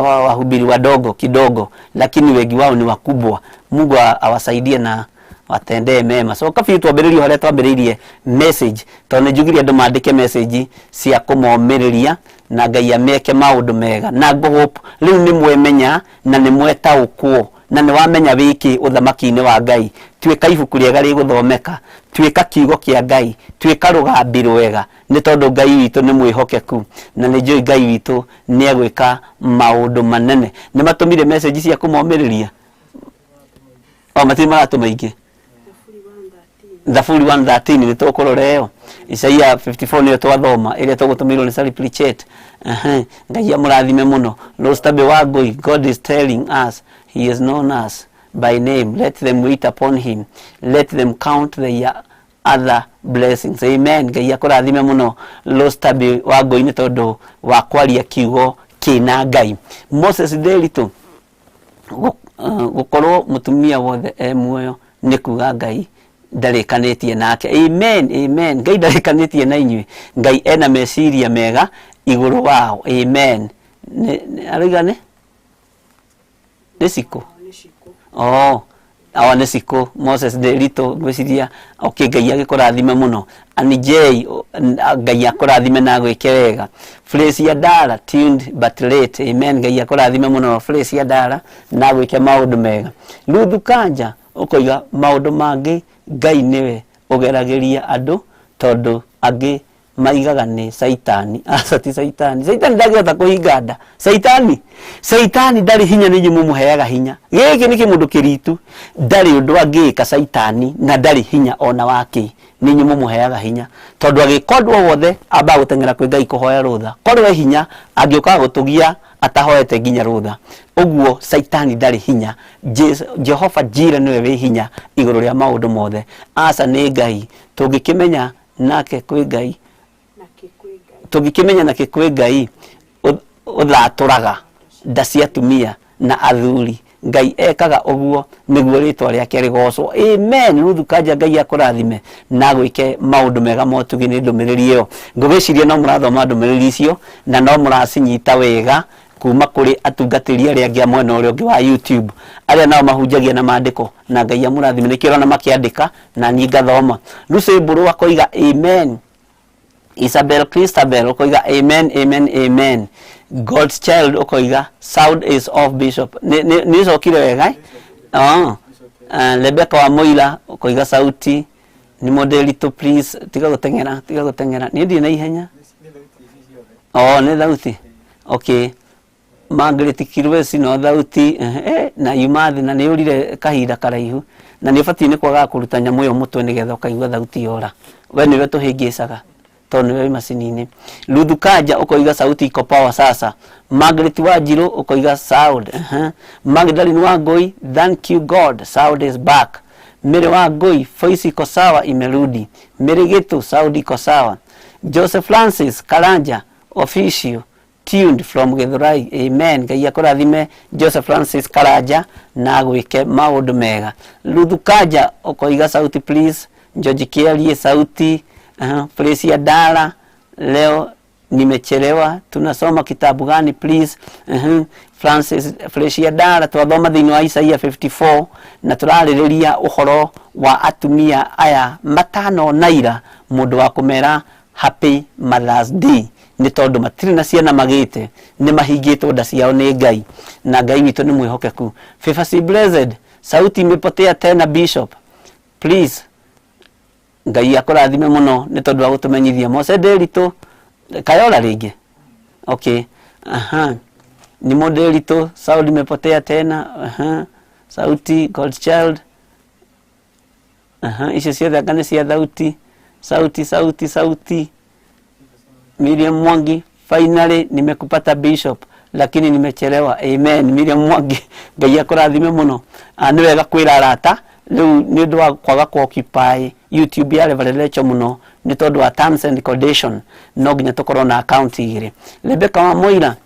A: wahubiri wadogo kidogo lakini wengi wao ni wakubwa. Mungu awasaidie na watendee mema. So kafi tuambiririe hore tuambiririe message tondu njugirie andu mandike message cia kumomiriria na Ngai ameke maundu mega na hope riu ni mwemenya na ni mwetaukwo na ni wamenya wiki uthamaki-ini wa Ngai twika ibuku riega riguthomeka twika kiugo kia Ngai twika rugambi rwega ni tondu Ngai witu ni mwihokeku na ni njui Ngai witu ni egwika maundu manene. Ni matumire message cia kumomiriria matima atu maingi Thafuri 1:13 ni tukuroreo Isaia 54 ni twathoma ile tugutumirwo ni Sally Pritchett. Ngai amurathime muno Rostabe wa Ngui. God is telling us he has known us by name. Let them wait upon him. Let them count the other blessings. Amen. Ngai akurathime muno Rostabe wa Ngui ni tondu wa kwaria kiugo kina Ngai. Moses Nderitu gukorwo mutumia wothe muoyo ni kuga Ngai ndarikanitie nake. Amen. Amen. Ngai ndarikanitie na inyui. Ngai ena meciria mega iguru wao. Amen. Arigane nesiko awa nesiko Moses Nderitu gwiciria okay Ngai agikurathime muno anijei Ngai akurathime na gwike wega. Phrase ya dara tuned but late. Amen. Ngai akurathime muno phrase ya dara na gwike maundu mega. Ruthu Kanja ukoiga maundu mangi Ngai niwe ugerageria andu tondu angi maigaga ni saitani. Asati saitani ndagihota kuhinga nda. Saitani ndari hinya ni nyumu muheaga hinya. Giki ni kimundu kiritu ndari undu angika saitani na ndari hinya ona waki ni nyumu muheaga hinya tondu agikodwo wothe amba gutengera kwi Ngai kuhoya rutha korwe hinya angioka gutugia atahoete nginya rutha uguo saitani ndari hinya. Jehova Jira niwe wi hinya iguru ria maundu mothe. Asa ni Ngai tungikimenya nake kwi Ngai tungikimenya nake kwi Ngai uthaturaga nda cia tumia na athuri. Ngai ekaga uguo niguo ritwa riake rigocwo. Amen. Ruthu Kanja Ngai akurathime na gwike maundu mega motugi ni ndumiriri iyo ngugiciria no murathoma ndumiriri icio na no muracinyita wega kuma kuri atungatiri aria angi mwena uria ungi wa YouTube aria nao mahunjagia na maandiko na Ngai amurathime nikiro na makiandika na ni ngathoma. Lucy Buru akoiga amen. Isabel Christabel okoiga amen. Amen. Amen. God's child okoiga sound is off bishop ni sokire wega Rebecca wa Moira okoiga sauti ni modeli to please tiga gutengera ni ndi na ihenya ni thauti okay. Margaret Kirwesi no thauti na yumathi na ni urire kahinda karaihu na ni bati ni kwaga kuruta nyamu yo mutwe nigetha ukaigua thauti yora we niwe tuhingicaga tondu we macini-ini. Ruthu Kanja ukoiga sauti iko power sasa. Margaret Wanjiru ukoiga sound. Magdalene wa Ngui thank you God sound is back. Mary wa Ngui voice iko sawa imerudi. Mary Gitu sound iko sawa. Joseph Francis Karanja official tuned from Githurai. Amen. Ngai akurathime Joseph Francis Karanja na gwike maundu mega. Ruthu Kanja ukoiga sauti please. George Kiarie sauti Phrase ya dara leo nimechelewa tunasoma kitabu gani please. Francis phrase ya dara twathoma thiini wa Isaia 54 na turaririria uhoro wa atumia aya matano naira mundu wa kumera happy Mother's Day. ni tondu matiri na ciana magite ni mahingitwo nda ciao ni Ngai na Ngai witu ni mwihokeku. Favor blessed, sauti imepotea tena bishop, please Ngai akurathime muno ni tondu wa gutumenyithia Mose Nderitu kayola ringi. Okay, ni Nderitu, sauti imepotea tena. Sauti Godchild, isho ciothe angane cia sauti. Miriam Mwangi, finally nimekupata bishop lakini nimechelewa. Amen. Miriam Mwangi, Ngai akurathime muno. Ni wega kwira arata riu ni ndu wa kwaga ku occupy YouTube ya Revelation muno ni tondu wa terms and condition, no nginya tukorwo na account igiri. Rebecca wa Moira,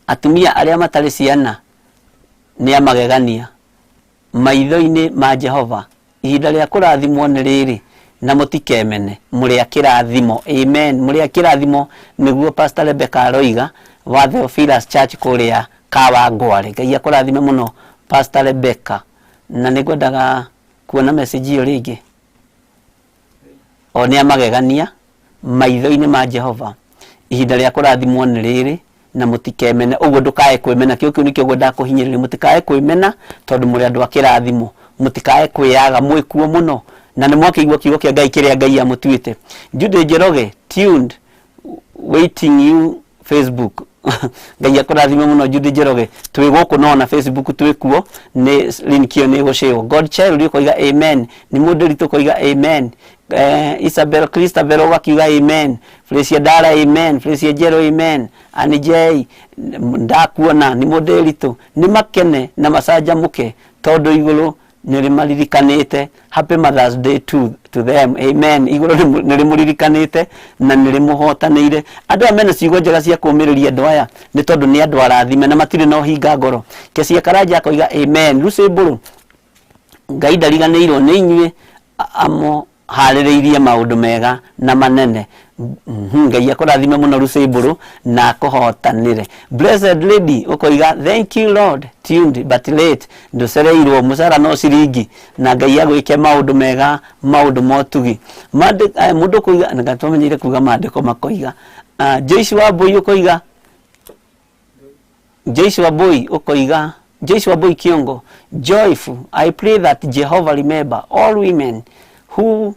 A: atumia aria matari ciana ni amagegania maitho-ini ma Jehova, ihinda ria kurathimwo ni riri na mutikemene muri akirathimo. Amen. Muri akirathimo niguo Pastor Rebecca aroiga wa THEOPHILUS Church kuria Kawangware. Ngai akurathime muno Pastor Rebecca, na nigwendaga kuona message iyo ringi. O ni amagegania maitho-ini ma Jehova, ihinda ria kurathimwo ni riri na mutikemene. Uguo ndukae kwimena, kiu nikio gwenda kuhinyiriria, mutikae kwimena tondu muri andu akirathimo, mutikae kwiyaga mwikuo muno na ni mwakigwa kiugo kia Ngai kiria Ngai amutuite. Jude Njoroge, tuned, waiting you Facebook. Ngai akurathime muno Jude Njoroge, twi guku no na Facebook twi kuo, ni link yo ni gushio. God child ri koiga amen, ni mundu ritu koiga amen. Isabel Christabel wakiuga amen. Felicia Dara amen. Felicia Jero amen. Ani J ndakuona ni mundu ritu ni makene na masaja muke tondu iguru nirimarikanite. Happy Mother's Day to them. Amen. Iguru nirimurikanite na nirimuhotanire. Andu amena ciugo njega cia kumiriria andu aya ni tondu ni andu arathime na matire no hinga ngoro. Kecia Karanja koiga amen. Luciburu, Ngai ndariganirwo ni inyue amo haririirie maundu mega na manene. Ngai akurathime muno Luciburu na kuhotanire. Blessed Lady ukoiga thank you Lord, tuned but late, nducereirwo musara no ciringi na Ngai agwike maundu mega, maundu motugi. Mundu kuiga ngatomenyire kuga mandiko makoiga Joshua Boy ukoiga Joshua Boy Kiongo, joyful, I pray that Jehovah remember all women who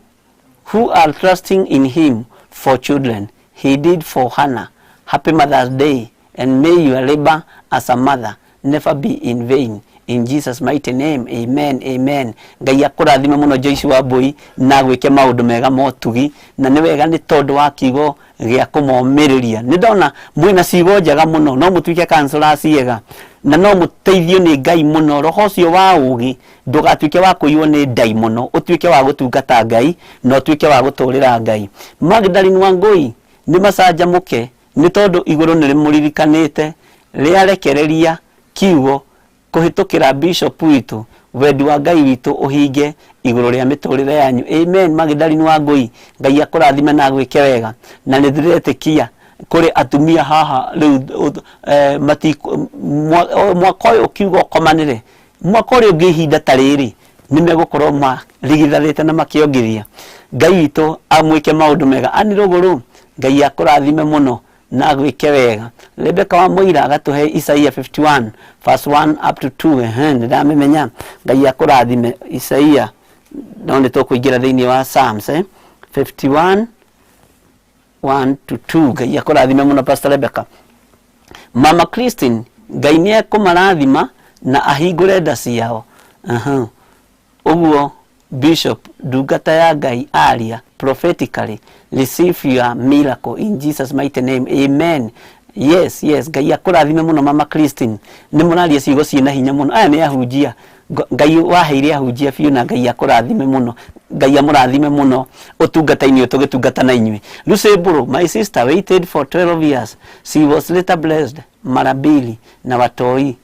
A: are trusting in him for children. He did for Hannah. Happy Mother's Day, and may your labor as a mother never be in vain. In Jesus mighty name, amen, amen. Ngai akurathime muno Joshua Boy na gwike maundu mega motugi, na ni wega ni tondu wa kiugo gia kumomiriria. Ni ndona mwina ciugo njega muno, no mutuike counselors yega na no muteithio ni Ngai muno. Roho ucio wa ugi ndugatuike wa kuiyo ni ndai muno, utuike wa gutungata Ngai no utuike wa guturira Ngai. Magdalene Wangui ni masaja muke ni tondu iguru ni rimuririkanite riarekereria kiugo kuhitukira bishop witu, wendi wa Ngai witu uhinge iguru ria miturire yanyu. Amen. Magdalene Wangui, Ngai akurathime na gwike wega na nithiretekia kuri atumia haha riu mwaka uyu ukiuga komanire mwaka uri ungi ihinda tariri nimegukorwo marigithanite na makiongiria. Ngai witu amwike maundu mega. Ani ruguru, Ngai akurathime muno na gwike wega. Rebecca wa Moira agatuhe Isaiah 51 verse 1 up to 2. Ndamemenya. Ngai akurathime. Isaiah none tukuingira thiini wa Psalms 51 1 to 2. Ngai akurathime muno Pastor Rebecca. Mama Christine, Ngai ni akumarathima na ahingure nda ciao. Uguo Bishop ndungata ya Ngai aria prophetically receive your miracle in Jesus mighty name. Amen. Yes, Ngai akurathime muno Mama Christine. Ni muraria ciugo ciina hinya muno. Aya ni ahunjia. Ngai waheire ahunjia fiu na Ngai akurathime muno. Ngai amurathime muno utungata-ini utugitungata na inyui. Luciburu, my sister waited for 12 years. She was later blessed mara mbili na watoi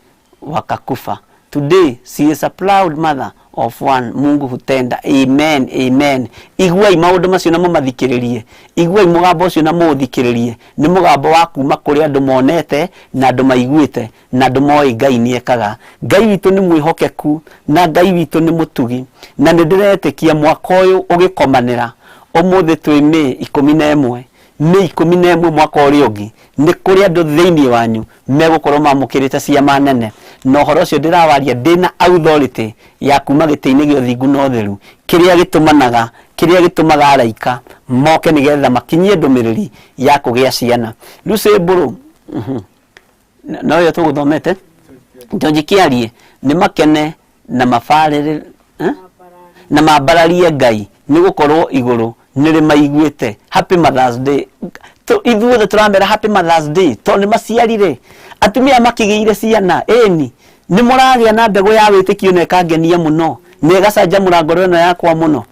A: wakakufa. Today she is a proud mother of one. Mungu hutenda. Amen, amen. Iguai maundu macio na mumathikiririe. Iguai mugambo ucio na muthikiririe. Ni mugambo wa kuma kuri andu monete na andu maiguite na andu moi Ngai ni ekaga. Ngai witu ni mwihokeku na Ngai witu ni mutugi na ndiretekia mwaka uyu ugikomanira umuthi twi May 11 Mei 11 mwaka ũrĩa ũngĩ nĩ kũrĩ andũ thĩinĩ wanyu megũkorwo mamũkĩrĩte ciama nene na ũhoro ũcio ndĩrawaria ndĩna authority ya kuma gĩtĩ-inĩ gĩa ũthingu na ũtheru kĩrĩa gĩtũmaga araika moke nĩgetha makinyie ndũmĩrĩri ya kũgĩa ciana. Rĩu Sĩmbũrũ no yo tũgũthomete George Kĩarie nĩ makene na mabarĩrĩ na mambararie Ngai nĩ gũkorwo igũrũ nĩrĩ maiguĩte. Happy Mother's Day. Ithuothe tũramera Happy Mother's Day tondũ nĩ maciarire atumia makĩgĩire ciana ĩni nĩ mũragĩa na mbegũ ya wĩtĩkio na ĩkangenia mũno na ĩgacanjamũra ngoro ĩno yakwa mũno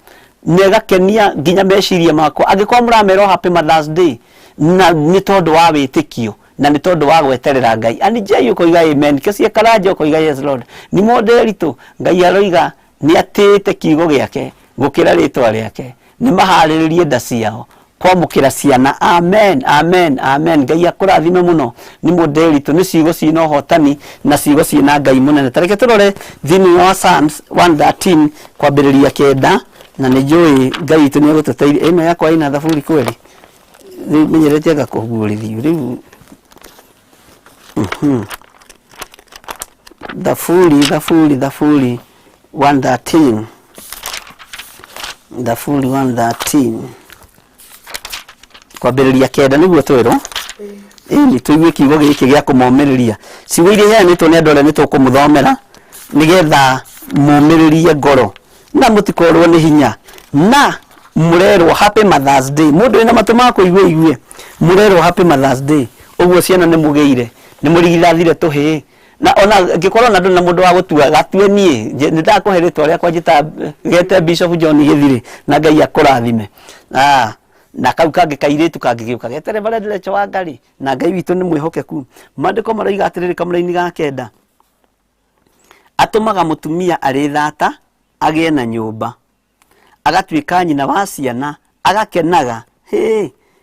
A: na ĩgakenia nginya meciria makwa angĩkorwo mũramera Happy Mother's Day na nĩ tondũ wa wĩtĩkio na nĩ tondũ wa gweterera Ngai. Ani je yukoiga amen kĩcie karanja ũkoiga yes Lord nĩ mũndũ eritũ Ngai aroiga nĩ atĩte kiugo gĩake gũkĩra rĩtwa rĩake nĩ maharĩrĩrie nda ciao kwamũkĩra ciana. Amen amen amen. Ngai akũrathime mũno nĩ mũndũ eritũ nĩ ciugo ciĩna ũhotani na ciugo ciĩna Ngai mũnene. Tareke tũrore thĩinĩ wa Psalms 113 kwambĩrĩria 9 na nĩ njũĩ Ngai witũ nĩ egũtũteithia. Ĩno yakwa ĩna thaburi kweli rĩu menyerete anga kũhugũrithio rĩu Thafuri 113 Thafuri 113 kwambĩrĩria 9 nĩguo twĩrwo nĩ tũigue kiugo gĩkĩ gĩa kũmomĩrĩria. Ciugo iria heanĩtwo nĩ andũ arĩa nĩ tũkũmũthomera nĩgetha mũmĩrĩrie ngoro na mũtikorwo nĩ hinya na mũrerwo Happy Mother's Day. Mũndũ wĩna matũ ma kũigua igue mũrerwo Happy Mother's Day. Ũguo ciana nĩ mũgĩire nĩ mũrigithathire tũhĩ na ona ngĩkorwo na ndũ na mũndũ wa gũtua gatue niĩ nĩ ndakũhe rĩtwa rĩakwa njĩta Bishop John Gĩthirĩ na Ngai akũrathime. Na kau kangĩ kairĩtu kangĩgĩũka getere Reverend wa Ngai na Ngai witũ nĩ mwĩhokeku. Maandĩko maroiga atĩrĩrĩ kamũra-inĩ ga 9 atũmaga mũtumia arĩ thata agĩe na nyũmba agatuĩka nyina wa ciana agakenaga.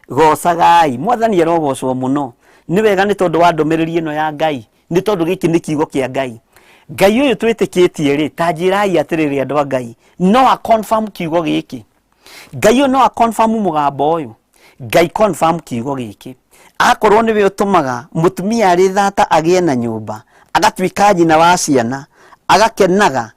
A: Gocagai Mwathani arogocwo mũno. Nĩ wega nĩ tondũ wa ndũmĩrĩri ĩno ya Ngai nĩ tondũ gĩkĩ nĩ kiugo kĩa Ngai. Ngai ũyũ twĩtĩkĩtie rĩ ta njĩrai atĩrĩrĩ andũ a Ngai no a confirm kiugo gĩkĩ. Ngai ũyũ no a confirm mũgambo ũyũ. Ngai confirm kiugo gĩkĩ akorwo nĩwe ũtũmaga mũtumia arĩ thata agĩe na nyũmba agatuĩka nyina wa ciana agakenaga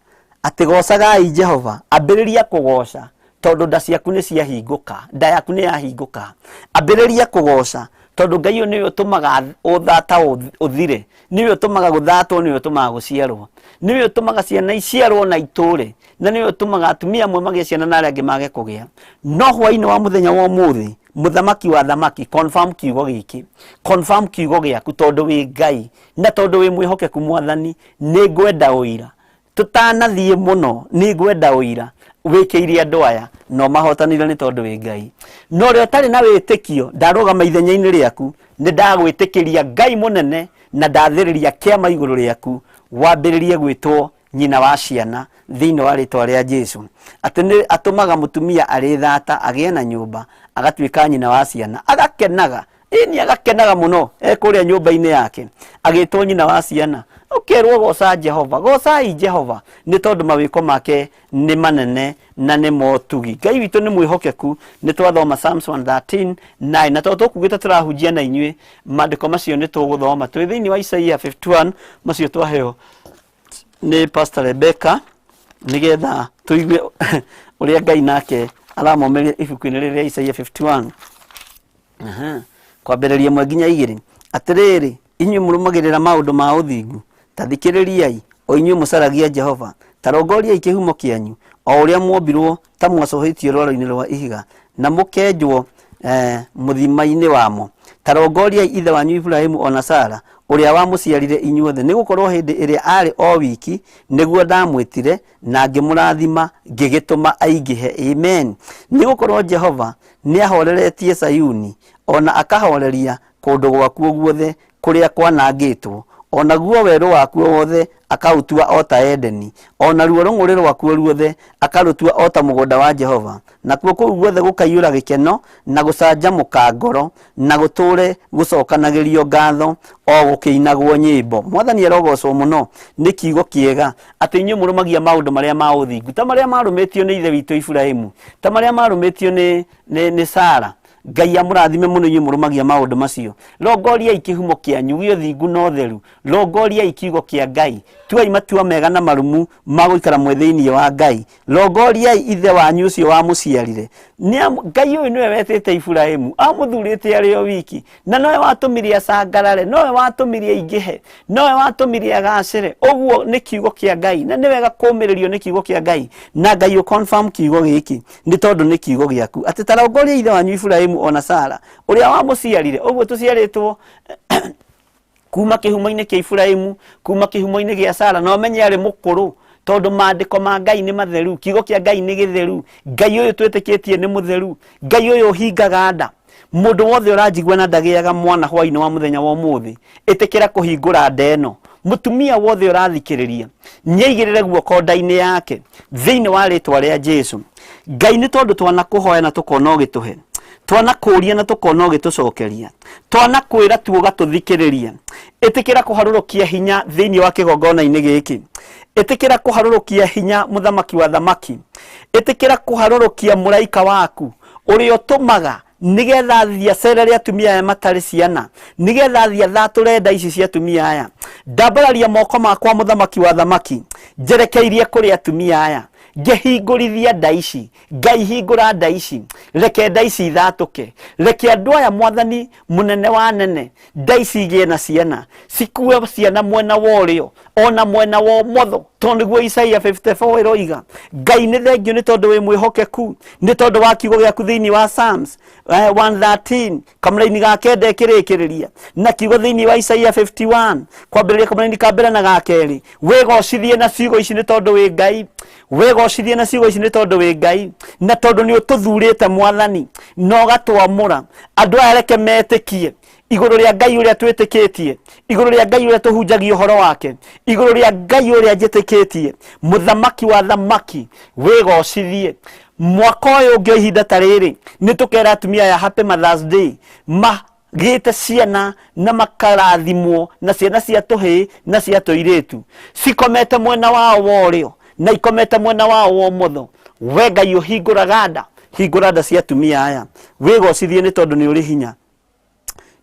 A: atĩ gocagai Jehova. Ambĩrĩria kũgoca tondũ nda ciaku nĩ ciahingũka. Nda yaku nĩ yahingũka. Ambĩrĩria kũgoca tondũ Ngai ũyũ nĩwe ũtũmaga ũthata ũthire. Nĩwe ũtũmaga gũthatwo, nĩwe ũtũmaga gũciarwo, nĩwe ũtũmaga ciana iciarwo na itũre, na nĩwe ũtũmaga atumia amwe magĩe ciana na arĩa angĩ mage kũgĩa. No hwaĩ-inĩ wa mũthenya wa ũmũthĩ mũthamaki wa thamaki confirm kiugo gĩkĩ, confirm kiugo gĩaku tondũ wĩ Ngai na tondũ wĩ mwĩhokeku Mwathani. Nĩ ngwenda ũira tũtanathiĩ mũno, nĩ ngwenda ũira wĩkĩire andũ aya no mahotanire nĩ tondũ wĩ Ngai. No rĩo ũtarĩ na wĩtĩkio ndarũgama ithenya-inĩ rĩaku nĩ ndagwĩtĩkĩria Ngai mũnene na ndathĩrĩria kĩama igũrũ rĩaku wambĩrĩrie gwĩtwo nyina wa ciana thĩinĩ wa rĩtwa rĩa Jesũ. Atĩ nĩ atũmaga mũtumia arĩ thata agĩe na nyũmba agatuĩka nyina wa ciana agakenaga. Nĩ agakenaga mũno kũrĩa nyũmba-inĩ yake agĩtwo nyina wa ciana. Ũkerwo goca Jehova, gocai Jehova nĩ tondũ mawĩko make nĩ manene na nĩ motugi. Ngai witũ nĩ mwĩhokeku. Nĩ twathoma Psalms 113 na tondũ tũkugĩte tũrahunjia na inyuĩ maandĩko macio nĩ tũgũthoma twĩ thĩinĩ wa Isaia 51 macio twaheo nĩ Pastor Rebecca nĩgetha tũigue ũrĩa Ngai nake aramomeria ibuku-inĩ rĩrĩ rĩa Isaia 51 kwambĩrĩria 1 nginya 2. Atĩrĩrĩ inyuĩ mũrũmagĩrĩra maũndũ ma ũthingu ta thikĩrĩriai o inyuĩ mũcaragia Jehova. Ta rongoriai kĩhumo kĩanyu o ũrĩa mwombirwo ta mwacũhĩtio rwaro-inĩ rwa ihiga na mũkenjwo mũthima-inĩ wamo. Ta rongoriai ithe wanyu Ibrahimu ona Sara ũrĩa wamũciarire inyuothe, nĩ gũkorwo hĩndĩ ĩrĩa arĩ o wiki nĩguo ndamwĩtire na ngĩmũrathima ngĩgĩtũma aingĩhe. Amen. Nĩ gũkorwo Jehova nĩ ahoreretie Sayuni ona akahoreria kũndũ gwakuo guothe kũrĩa kwanangĩtwo. Ona guo werũ wakuo wothe akautua o ta Edeni, ona ruo rũng'ũrĩ rwakuo ruothe akarutua o ta mũgũnda wa Jehova. Nakuo kũu guothe gũkaiyũra gĩkeno na gũcanjamũka ngoro na gũtũre gũcokanagĩrio ngatho o gũkĩinagwo nyĩmbo. Mwathani arogocwo mũno. Nĩ kiugo kĩega atĩ inyuĩ mũrũmagia maũndũ marĩa ma ũthingu ta marĩa marũmĩtio nĩ ithe witũ Ibrahimu, ta marĩa marũmĩtio nĩ Sara, Ngai amurathime muno inyuĩ mũrũmagia maũndũ macio. Rongoriai kĩhumo kĩanyu gĩa ũthingu na ũtheru. Rongoriai kiugo kĩa Ngai. Tuai matua mega na marumu ma gũikara thĩinĩ wa Ngai. Rongoriai ithe wanyu ũcio wamũciarire. Ngai ũyũ nĩwe wetĩte Iburahĩmu, amũthurĩte arĩ o wiki, na nowe watũmire acangarare, nowe watũmire aingĩhe, nowe watũmire agacĩre. Ũguo nĩ kiugo kĩa Ngai, na nĩ wega kũũmĩrĩrio nĩ kiugo kĩa Ngai, na Ngai confirm kiugo gĩkĩ nĩ tondũ nĩ kiugo gĩaku. Atĩ ta rongoria ithe wanyu Iburahĩmu ona Sara ũrĩa wamũciarire. Ũguo tũciarĩtwo kuma kĩhumo-inĩ kĩa Iburahĩmu, kuma kĩhumo-inĩ gĩa Sara, na ũmenye arĩ mũkũrũ tondũ maandĩko ma Ngai nĩ matheru, kiugo kĩa Ngai nĩ gĩtheru. Ngai ũyũ twĩtĩkĩtie nĩ mũtheru. Ngai ũyũ ũhingaga nda. Mũndũ wothe ũranjigua na ndagĩaga mwana hwaĩ-inĩ wa mũthenya wa ũmũthĩ, ĩtĩkĩra kũhingũra nda ĩno. Mũtumia wothe ũrathikĩrĩria, nyeigĩrĩre guoko nda-inĩ yake thĩinĩ wa rĩtwa rĩa Jesu. Ngai nĩ tondũ twanakũhoya na tũkona ũgĩtũhe, twanakũria na tũkona ũgĩtũcokeria, twanakwĩra tu ũgatũthikĩrĩria. Ĩtĩkĩra kũharũrũkia hinya thĩinĩ wa kĩgongona-inĩ gĩkĩ. Ĩtĩkĩra kũharũrũkia hinya mũthamaki wa thamaki. Ĩtĩkĩra kũharũrũkia mũraika waku ũrĩa ũtũmaga nigetha thiacerere atumia aya matarĩ ciana, nigetha thiathatũre nda ici cia atumia aya. Ndambararia moko makwa mũthamaki wa thamaki, njerekeirie kũrĩ atumia aya, ngĩhingũrithia nda ici. Ngai hingũra nda ici, reke nda ici ithatũke, reke andũ aya Mwathani mũnene wa nene, nda ici igĩe na ciana, cikue ciana mwena wa ũrĩo ona mwena wa ũmotho, tondũ nĩguo Isaia 54 ĩroiga. Ngai nĩ thengio nĩ tondũ wĩ mwĩhokeku, nĩ tondũ wa kiugo gĩaku thĩinĩ wa Psalms 113 kamũraini ga kenda ĩkĩrĩkĩrĩria, na kiugo thĩinĩ wa Isaia 51 kwambĩrĩria kamũraini ka mbere na ga kerĩ. Wĩgocithie na ciugo ici nĩ tondũ wĩ Ngai, wĩgocithie na ciugo ici nĩ tondũ wĩ Ngai, na tondũ nĩ ũtũthurĩte Mwathani na ũgatwamũra. Andũ aya reke metĩkie igũrũ rĩa Ngai ũrĩa twĩtĩkĩtie, igũrũ rĩa Ngai ũrĩa tũhunjagia ũhoro wake, igũrũ rĩa Ngai ũrĩa njĩtĩkĩtie, mũthamaki wa thamaki, wĩgocithie. Mwaka ũyũ ũngĩ ihinda ta rĩrĩ nĩ tũkera atumia aya happy Mother's Day, magĩte ciana na makarathimwo na ciana cia tũhĩ na cia tũirĩtu, cikomete mwena wao wa ũrĩo na ikomete mwena wao wa ũmotho. We Ngai ũhingũraga nda, hingũra nda cia atumia aya, wĩgocithie nĩ tondũ nĩ ũrĩ hinya.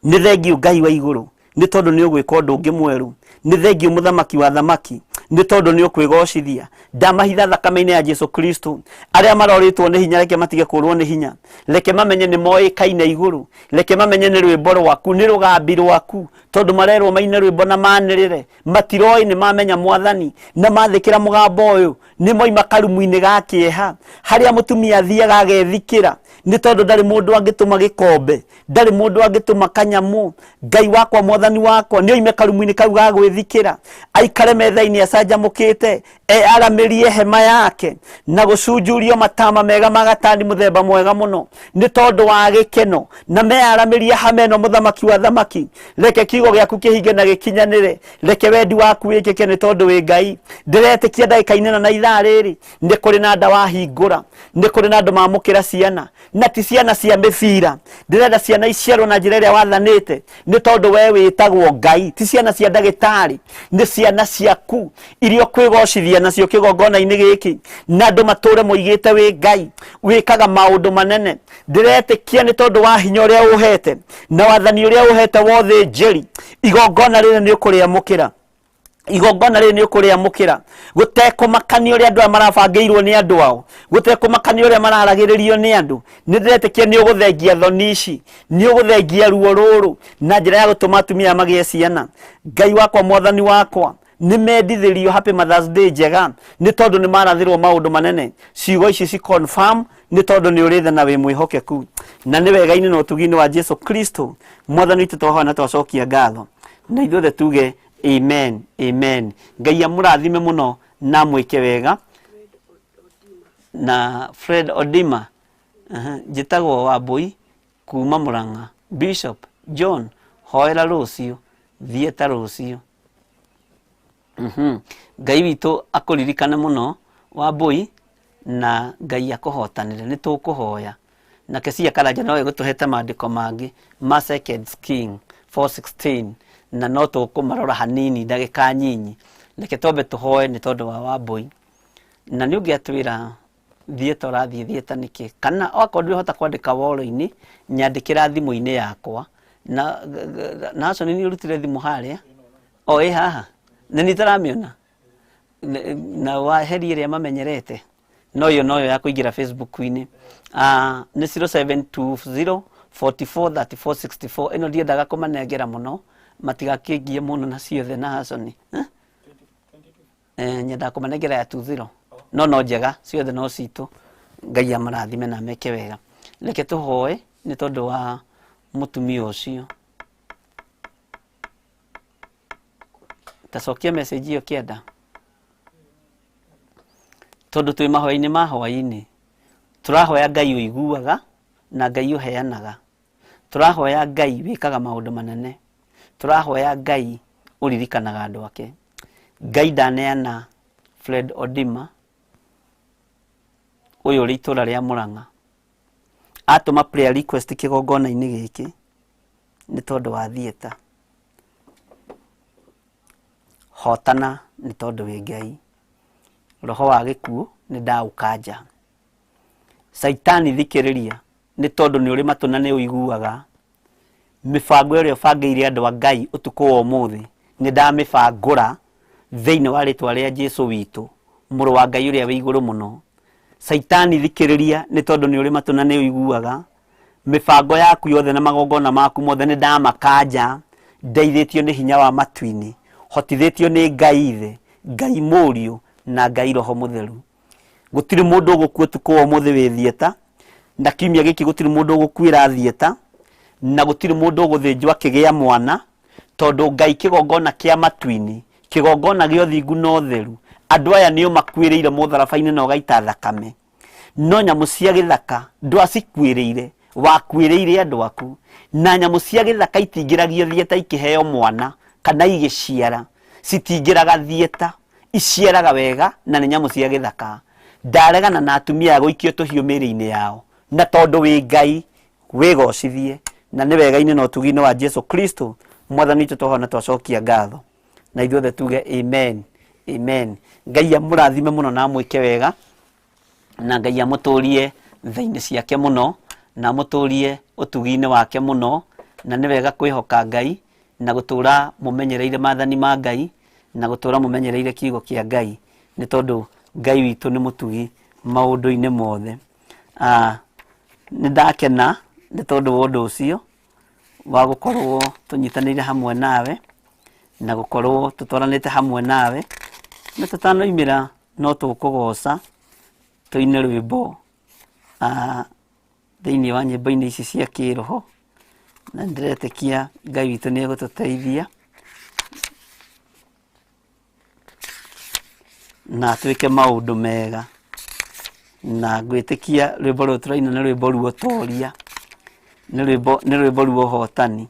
A: Nĩ thengio Ngai wa igũrũ nĩ tondũ nĩ ũgwĩka ũndũ ũngĩ mwerũ. Nĩ thengio mũthamaki wa thamaki nĩ tondũ nĩ ũkwĩgocithia. Ndamahitha thakame-inĩ ya Jesu Kristo, arĩa marorĩtwo nĩ hinya reke matige kũrwo nĩ hinya, reke mamenye nĩ moĩkaine igũrũ, reke mamenye nĩ rwĩmbo rwaku, nĩ rũgambi rwaku, tondũ marerwo maine rwĩmbo na manĩrĩre. Matiroĩ nĩ mamenya Mwathani na mathĩkĩra mũgambo ũyũ, nĩ moima karumu-inĩ ga kĩeha harĩa mũtumia athiaga agethikĩra, nĩ tondũ ndarĩ mũndũ angĩtũma gĩkombe, ndarĩ mũndũ angĩtũma kanyamũ. Ngai wakwa Mwathani wakwa nĩ oime karumu-inĩ kau ga gwĩthikĩra, aikare metha-inĩ acanjamũkĩte, aramĩrie hema yake na gũcunjurio matama mega magatani mũthemba mwega mũno, nĩ tondũ wa gĩkeno, na meyaramĩrie hama ĩno mũthamaki wa thamaki. Reke kiugo gĩaku kĩhinge na gĩkinyanĩre, reke wendi waku wĩkĩke nĩ tondũ wĩ Ngai. Ndĩretĩkia ndagĩka-inĩ na ithaa rĩrĩ nĩ kũrĩ na nda wahingũra, nĩ kũrĩ na andũ mamũkĩra ciana, na ti ciana cia mĩbira. Ndĩrenda ciana iciarwo na njĩra ĩrĩa wathanĩte, nĩ tondũ we wĩtagwo Ngai, ti ciana cia ndagĩtarĩ, nĩ ciana ciaku iria ũkwĩgocithia nacio kĩgongona-inĩ gĩkĩ, na andũ matũre moigĩte wĩ Ngai, wĩkaga maũndũ manene. Ndĩretĩkia nĩ tondũ wa hinya ũrĩa ũhete na wathani ũrĩa ũhete wothe njeri, igongona rĩrĩ nĩ ũkũrĩamũkĩra, igongona rĩrĩ nĩ ũkũrĩamũkĩra. Gũtekũmakania ũrĩa andũ aya marabangĩirwo nĩ andũ ao, gũtekũmakania ũrĩa mararagĩrĩrio nĩ andũ. Nĩ ndĩretĩkia nĩ ũgũthengia thoni ici, nĩ ũgũthengia ruo rũrũ na njĩra ya gũtũma atumia magĩe ciana. Ngai wakwa Mwathani wakwa, nĩ mendithĩrio happy Mother's Day njega, nĩ tondũ nĩ marathĩrwo maũndũ manene. Ciugo ici ci confirm nĩ tondũ nĩ ũrĩ tha na wĩ mwĩhokeku, na nĩ wega-inĩ na ũtugi-inĩ wa Jesu Kristo Mwathani witũ twahoya na twacokia ngatho, na ithuothe tuge amen, amen. Ngai amũrathime mũno na mwĩke wega. Na Fred Odima njĩtagwo Wambui kuma Mũrang'a. Bishop John hoera rũciũ, thieta rũciũ. Ngai witũ akũririkane mũno Wambui, na Ngai akũhotanĩre. Nĩ tũkũhoya na Kesia Karanja nowe gũtũhete maandĩko mangĩ ma 2 King 4:16, na no tũkũmarora hanini ndagĩka nyinyi. Reke twambe tũhoe nĩ tondũ wa Wambui, na nĩ ũngĩatwĩra theater rathie theater niki kana wakorwo hota kwandika wolo-ini nyandikira thimu-ini yakwa na so ni urutire thimu haria o haha na nitaramiona na waheri iria mamenyerete no yo ya kuingira Facebook-ini ni 0720 44 34 64 ino ndiendaga kumanengera muno matigakingie muno na ciothe na hasoni nyenda kumanengera ya 20 no njega ciothe no citu Ngai amarathime na meke wega reke tuhoe ni tondu wa mutumia ucio tacokia message iyo kienda tondu twi mahoya-ini ma hwai-ini turahoya Ngai uiguaga na Ngai uheanaga turahoya Ngai wikaga maundu manene turahoya Ngai uririkanaga andu ake Ngai ndaneana Fred Odima uyu ri itura ria Murang'a atuma prayer request kigongona-ini giki ni tondu wa theater hotana ni tondu wi Ngai roho wa gikuo ni ndaukanja Saitani thikiriria ni tondu ni uri matuna ni uiguaga mifango ire bangeire andu a Ngai utuko wa umuthi ni ndamifangura thiini wa ritwa ria Jesu witu muru wa Ngai uria wi iguru muno Saitani thikiriria ni tondu ni uri matuna ni uiguaga mifango yaku yothe na magongona maku mothe ni ndamakanja ndeithitio ni hinya wa matu-ini hotithitio ni Ngai ithe Ngai Muriu na Ngai Roho Mutheru gutiri mundu guku utuko wa umuthi wi theater na kiumia giki gutiri mundu gukwira theater na gutiri mundu guthinjwa kigia mwana tondu Ngai kigongona kia matu-ini kigongona gio thingu no theru andu aya nio makwiriire mutharabaini no gaita thakame no nyamu cia githaka ndwacikwireire wakwiriire andu aku na nyamu cia githaka itingiragio theater ikiheo mwana kana igiciara citingiraga theater iciaraga wega na ni nyamu cia githaka ndaregana na atumia guikio tuhiu miri-ini yao na tondu wi Ngai wigocithie na ni wega-ini no tugi-ini wa Jesu Kristo mwathani tutohona twacokia ngatho na ithuothe tuge amen amen Ngai amurathime muno na mwike wega na Ngai amuturie thaini ciake muno na amuturie utugi-ini wake muno na ni wega kwihoka Ngai na gutura mumenyereire mathani ma Ngai na gutura mumenyereire kiugo kia Ngai ni tondu Ngai witu ni mutugi maundu-ini mothe ni ndakena ni tondu undu ucio wa gukorwo tunyitanire hamwe nawe na gukorwo tutwaranite hamwe nawe na tutanoimira no tukugoca tuine rwimbo thiini wa nyimbo-ini ici cia kiroho na ndiretekia Ngai witu ni egututeithia na twike maundu mega na gwitikia rwimbo ru turaina ni rwimbo ru utoria ni rwimbo ru uhotani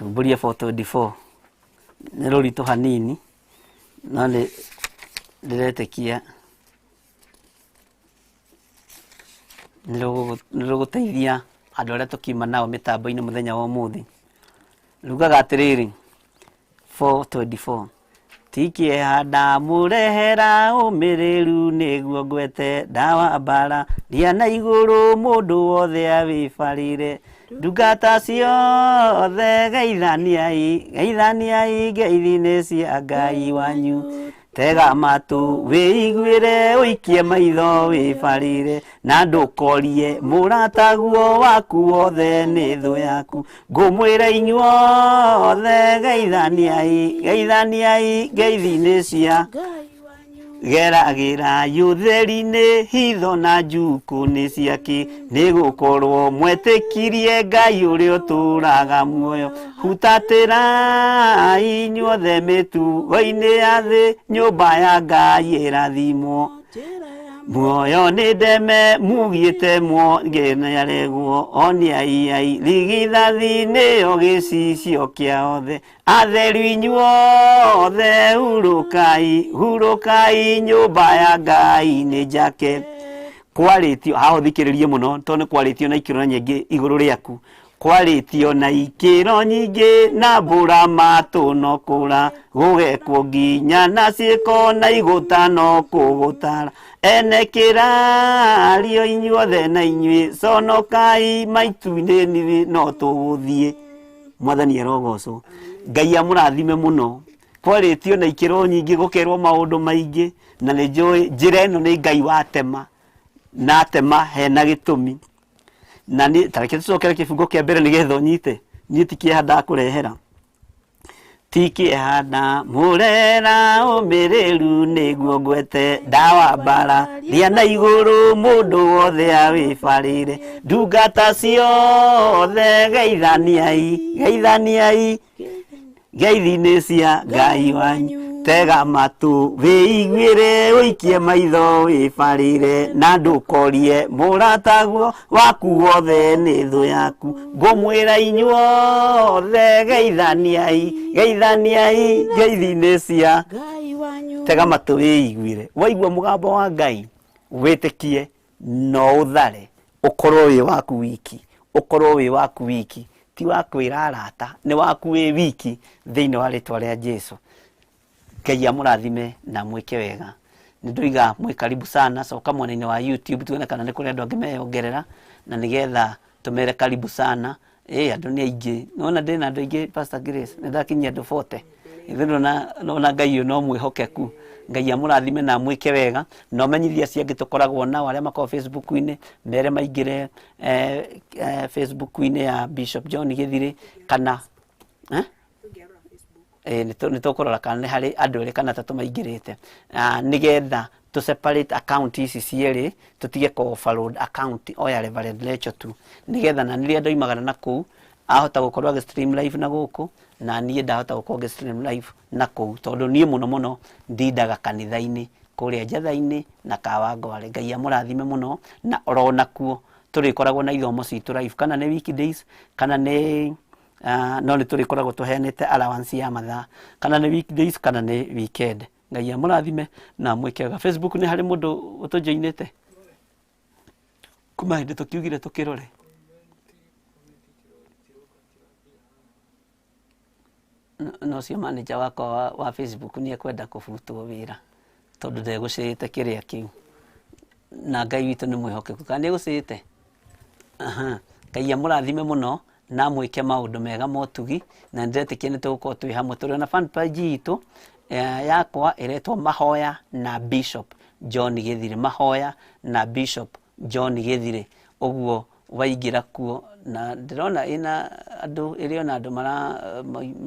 A: Mburia 424 ni ruritu hanini no ni ndiretekia ni ruguteithia andu aria tukiuma nao mitambo-ini muthenya wa umuthi rugaga atiriri 424 tikie ndamurehera umiriru niguo ngwete ndawa mbara ria na iguru mundu wothe awibarire ndungata ciothe geithaniai ngeithi-ini cia Ngai wanyu tega matu wiiguire uikie maitho wibarire na ndukorie murataguo waku wothe ni thu yaku ngumwira inyuothe geithaniai ngeithi-ini cia geragira yutheri-ini hitho na njuku ni ciaki ni gukorwo mwetikirie Ngai uria uturaga muoyo hutatira inyuothe mitugo-ini ya thi nyumba ya Ngai irathimwo muoyo ni ndeme mugiite mwogenaregwo oniai ligithathi-ini o gicicio kiaothe atheru inyuothe hurukai nyumba ya Ngai ni njake kwaritio haho thikiririe muno tondu kwaritio na ikiro nyingi iguru riaku kwaritio na ikiro nyingi na mbura matunokura gugekwo nginya na ciiko na igutano kugutara ene kirario inyuothe na inyui conokai maitu-ini nithi no tuguthie. Mwathani erogocwo. Ngai amurathime muno. Kwaritio na ikiro nyingi gukerwo maundu maingi na ni njui njira ino ni Ngai watema na atema hena gitumi na ni tareke tucokere kifungo kia mbere ni getho nyite nyiti kihanda kurehera tikihanda murera umiriru niguo ngwete ndawa mbara ria na iguru mundu wothe awibarire ndungata ciothe geithaniai ngeithi-ini cia Ngai wanyu tega matu wiiguire wikie maitho wibarire na ndukorie murataguo waku wothe ni thu yaku ngumwira inyuothe geithaniai ngeithi-ini cia Ngai wanyu tega matu wiiguire. Waigua mugambo wa Ngai witikie no uthare ukorwo wi waku wiki ti wakwira arata ni waku wi wiki thiini wa ritwa ria Jesu. Ngai amurathime na mwike wega. Ninduiga mwi karibu sana coka mwena-ini wa YouTube tuone kana ni kuri andu angi meyongerera na nigetha tumere karibu sana. Andu ni aingi nona ndina andu aingi Pastor Grace nithakinyia andu 40 ithuno na Ngai no mwihokeku. Ngai amurathime na mwike wega no menyithia ciangi tukoragwo nao aria makao Facebook-ini mere maingire Facebook-ini ya Bishop John Githiri kana nitukurora kana ni hari andu eri kana tatu maingirite nigetha to separate account ici cieri tutige ko overload account oya Reverend Lecho tu nigetha na niria andu imagana na kuu ahota gukorwa age stream live na guku na nie ndahota gukorwa age stream live na kuu tondu nie muno ndindaga kanitha-ini kuria njatha-ini na Kawangware. Ngai amurathime muno na orona kuo turikoragwo na ithomo citu live kana ni weekdays kana ni no ni turikoragwo tuheanite allowance ya mathaa kana ni weekdays kana ni weekend. Ngai amurathime na mwikega. Facebook ni hari mundu utujoinite kuma hindi tukiugire tukirore no cio manager wakwa wa Facebook ni ekwenda kubutwo wira tondu ndegucirite kiria kiu na Ngai witu ni mwihokeku kana ni gucirite. Ngai amurathime muno na mwike maundu mega motugi na ndetikie ni tugukorwo twi hamwe turi na fan page itu yakwa iretwo Mahoya na Bishop John Githiri. Mahoya na Bishop John Githiri uguo waingira kuo na ndirona ina andu iriona andu mara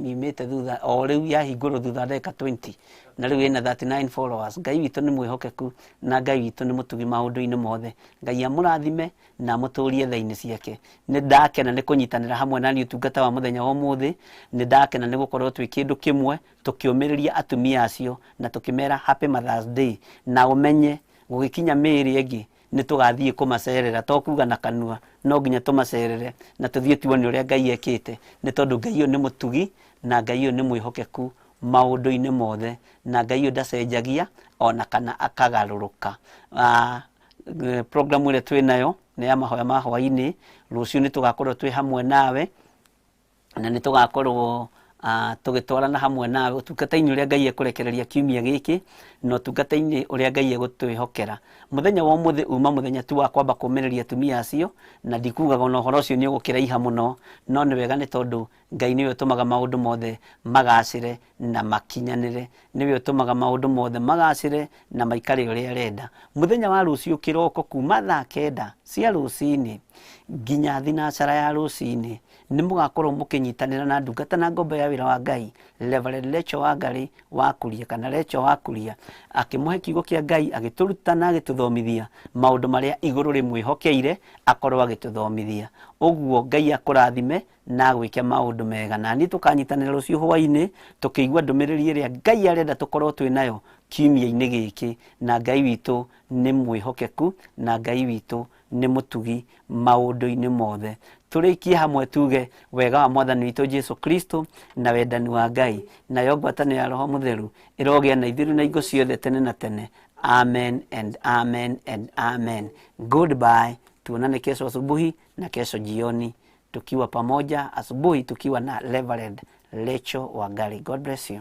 A: mimite thutha o riu yahingurwo thutha ndeka 20 na riu ina 39 followers. Ngai witu ni mwihokeku na Ngai witu ni mutugi maundu-ini mothe. Ngai amurathime na muturie thaini ciake. Ni ndakena ni kunyitanira hamwe na ni utungata wa muthenya wa muthi. Ni ndakena ni gukorwo twi kindu kimwe tukiumiriria atumia acio na tukimera happy Mother's Day na umenye gugikinya miri egi ni tugathie kumacerera to kuga na kanua no nginya tumacerere na tuthie tuone uria Ngai ekite ni tondu Ngai uyu ni mutugi na Ngai uyu ni mwihokeku maundu-ini mothe na Ngai uyu ndacenjagia ona kana akagaruruka. Program ile twi nayo ni ya Mahoya Ma Hwai-Ini. Ruciu ni tugakorwo twi hamwe nawe na ni tugakorwo tugitwarana hamwe nawe utungata-ini uria Ngai ekurekereria kiumia giki no utungata-ini uria Ngai egutwihokera. Muthenya wa muthi uma muthenya tu wa kwamba kumereria atumia acio na ndikugaga no horo ucio ni ugukiraiha muno no ni wega ni tondu Ngai niwe utumaga maundu mothe magacire na makinyanire. Niwe utumaga maundu mothe magacire na maikare uria arenda. Muthenya wa ruciu kiroko kuma thaa 9 cia rucini nginya thinacara ya rucini ni mugakorwo mukinyitanira na ndungata na ngombo ya wira wa Ngai Reverend Lecho wa Ngai wa kuria kana Lecho wa kuria akimuhe kiugo kia Ngai agituruta na agituthomithia maundu maria iguru rimwihokeire akorwo agituthomithia. Uguo Ngai akurathime na gwike maundu mega na ni tukanyitanira ruciu hwaini tukigwa ndumiriri iria Ngai arenda tukorwo twi nayo kiumia-ini giki na Ngai witu ni mwihokeku na Ngai witu ni mutugi maundu-ini mothe. Turikie hamwe tuge wega wa Mwathani witu Jesu Kristo na wendani wa Ngai na yo ngwatanio ya Roho Mutheru irogia na ithiru na ingo ciothe tene na tene. Amen and amen and amen. Goodbye. Tuonane kesho asubuhi na kesho jioni. tukiwa pamoja asubuhi, tukiwa na Reverend Lecho Wangari. God bless you.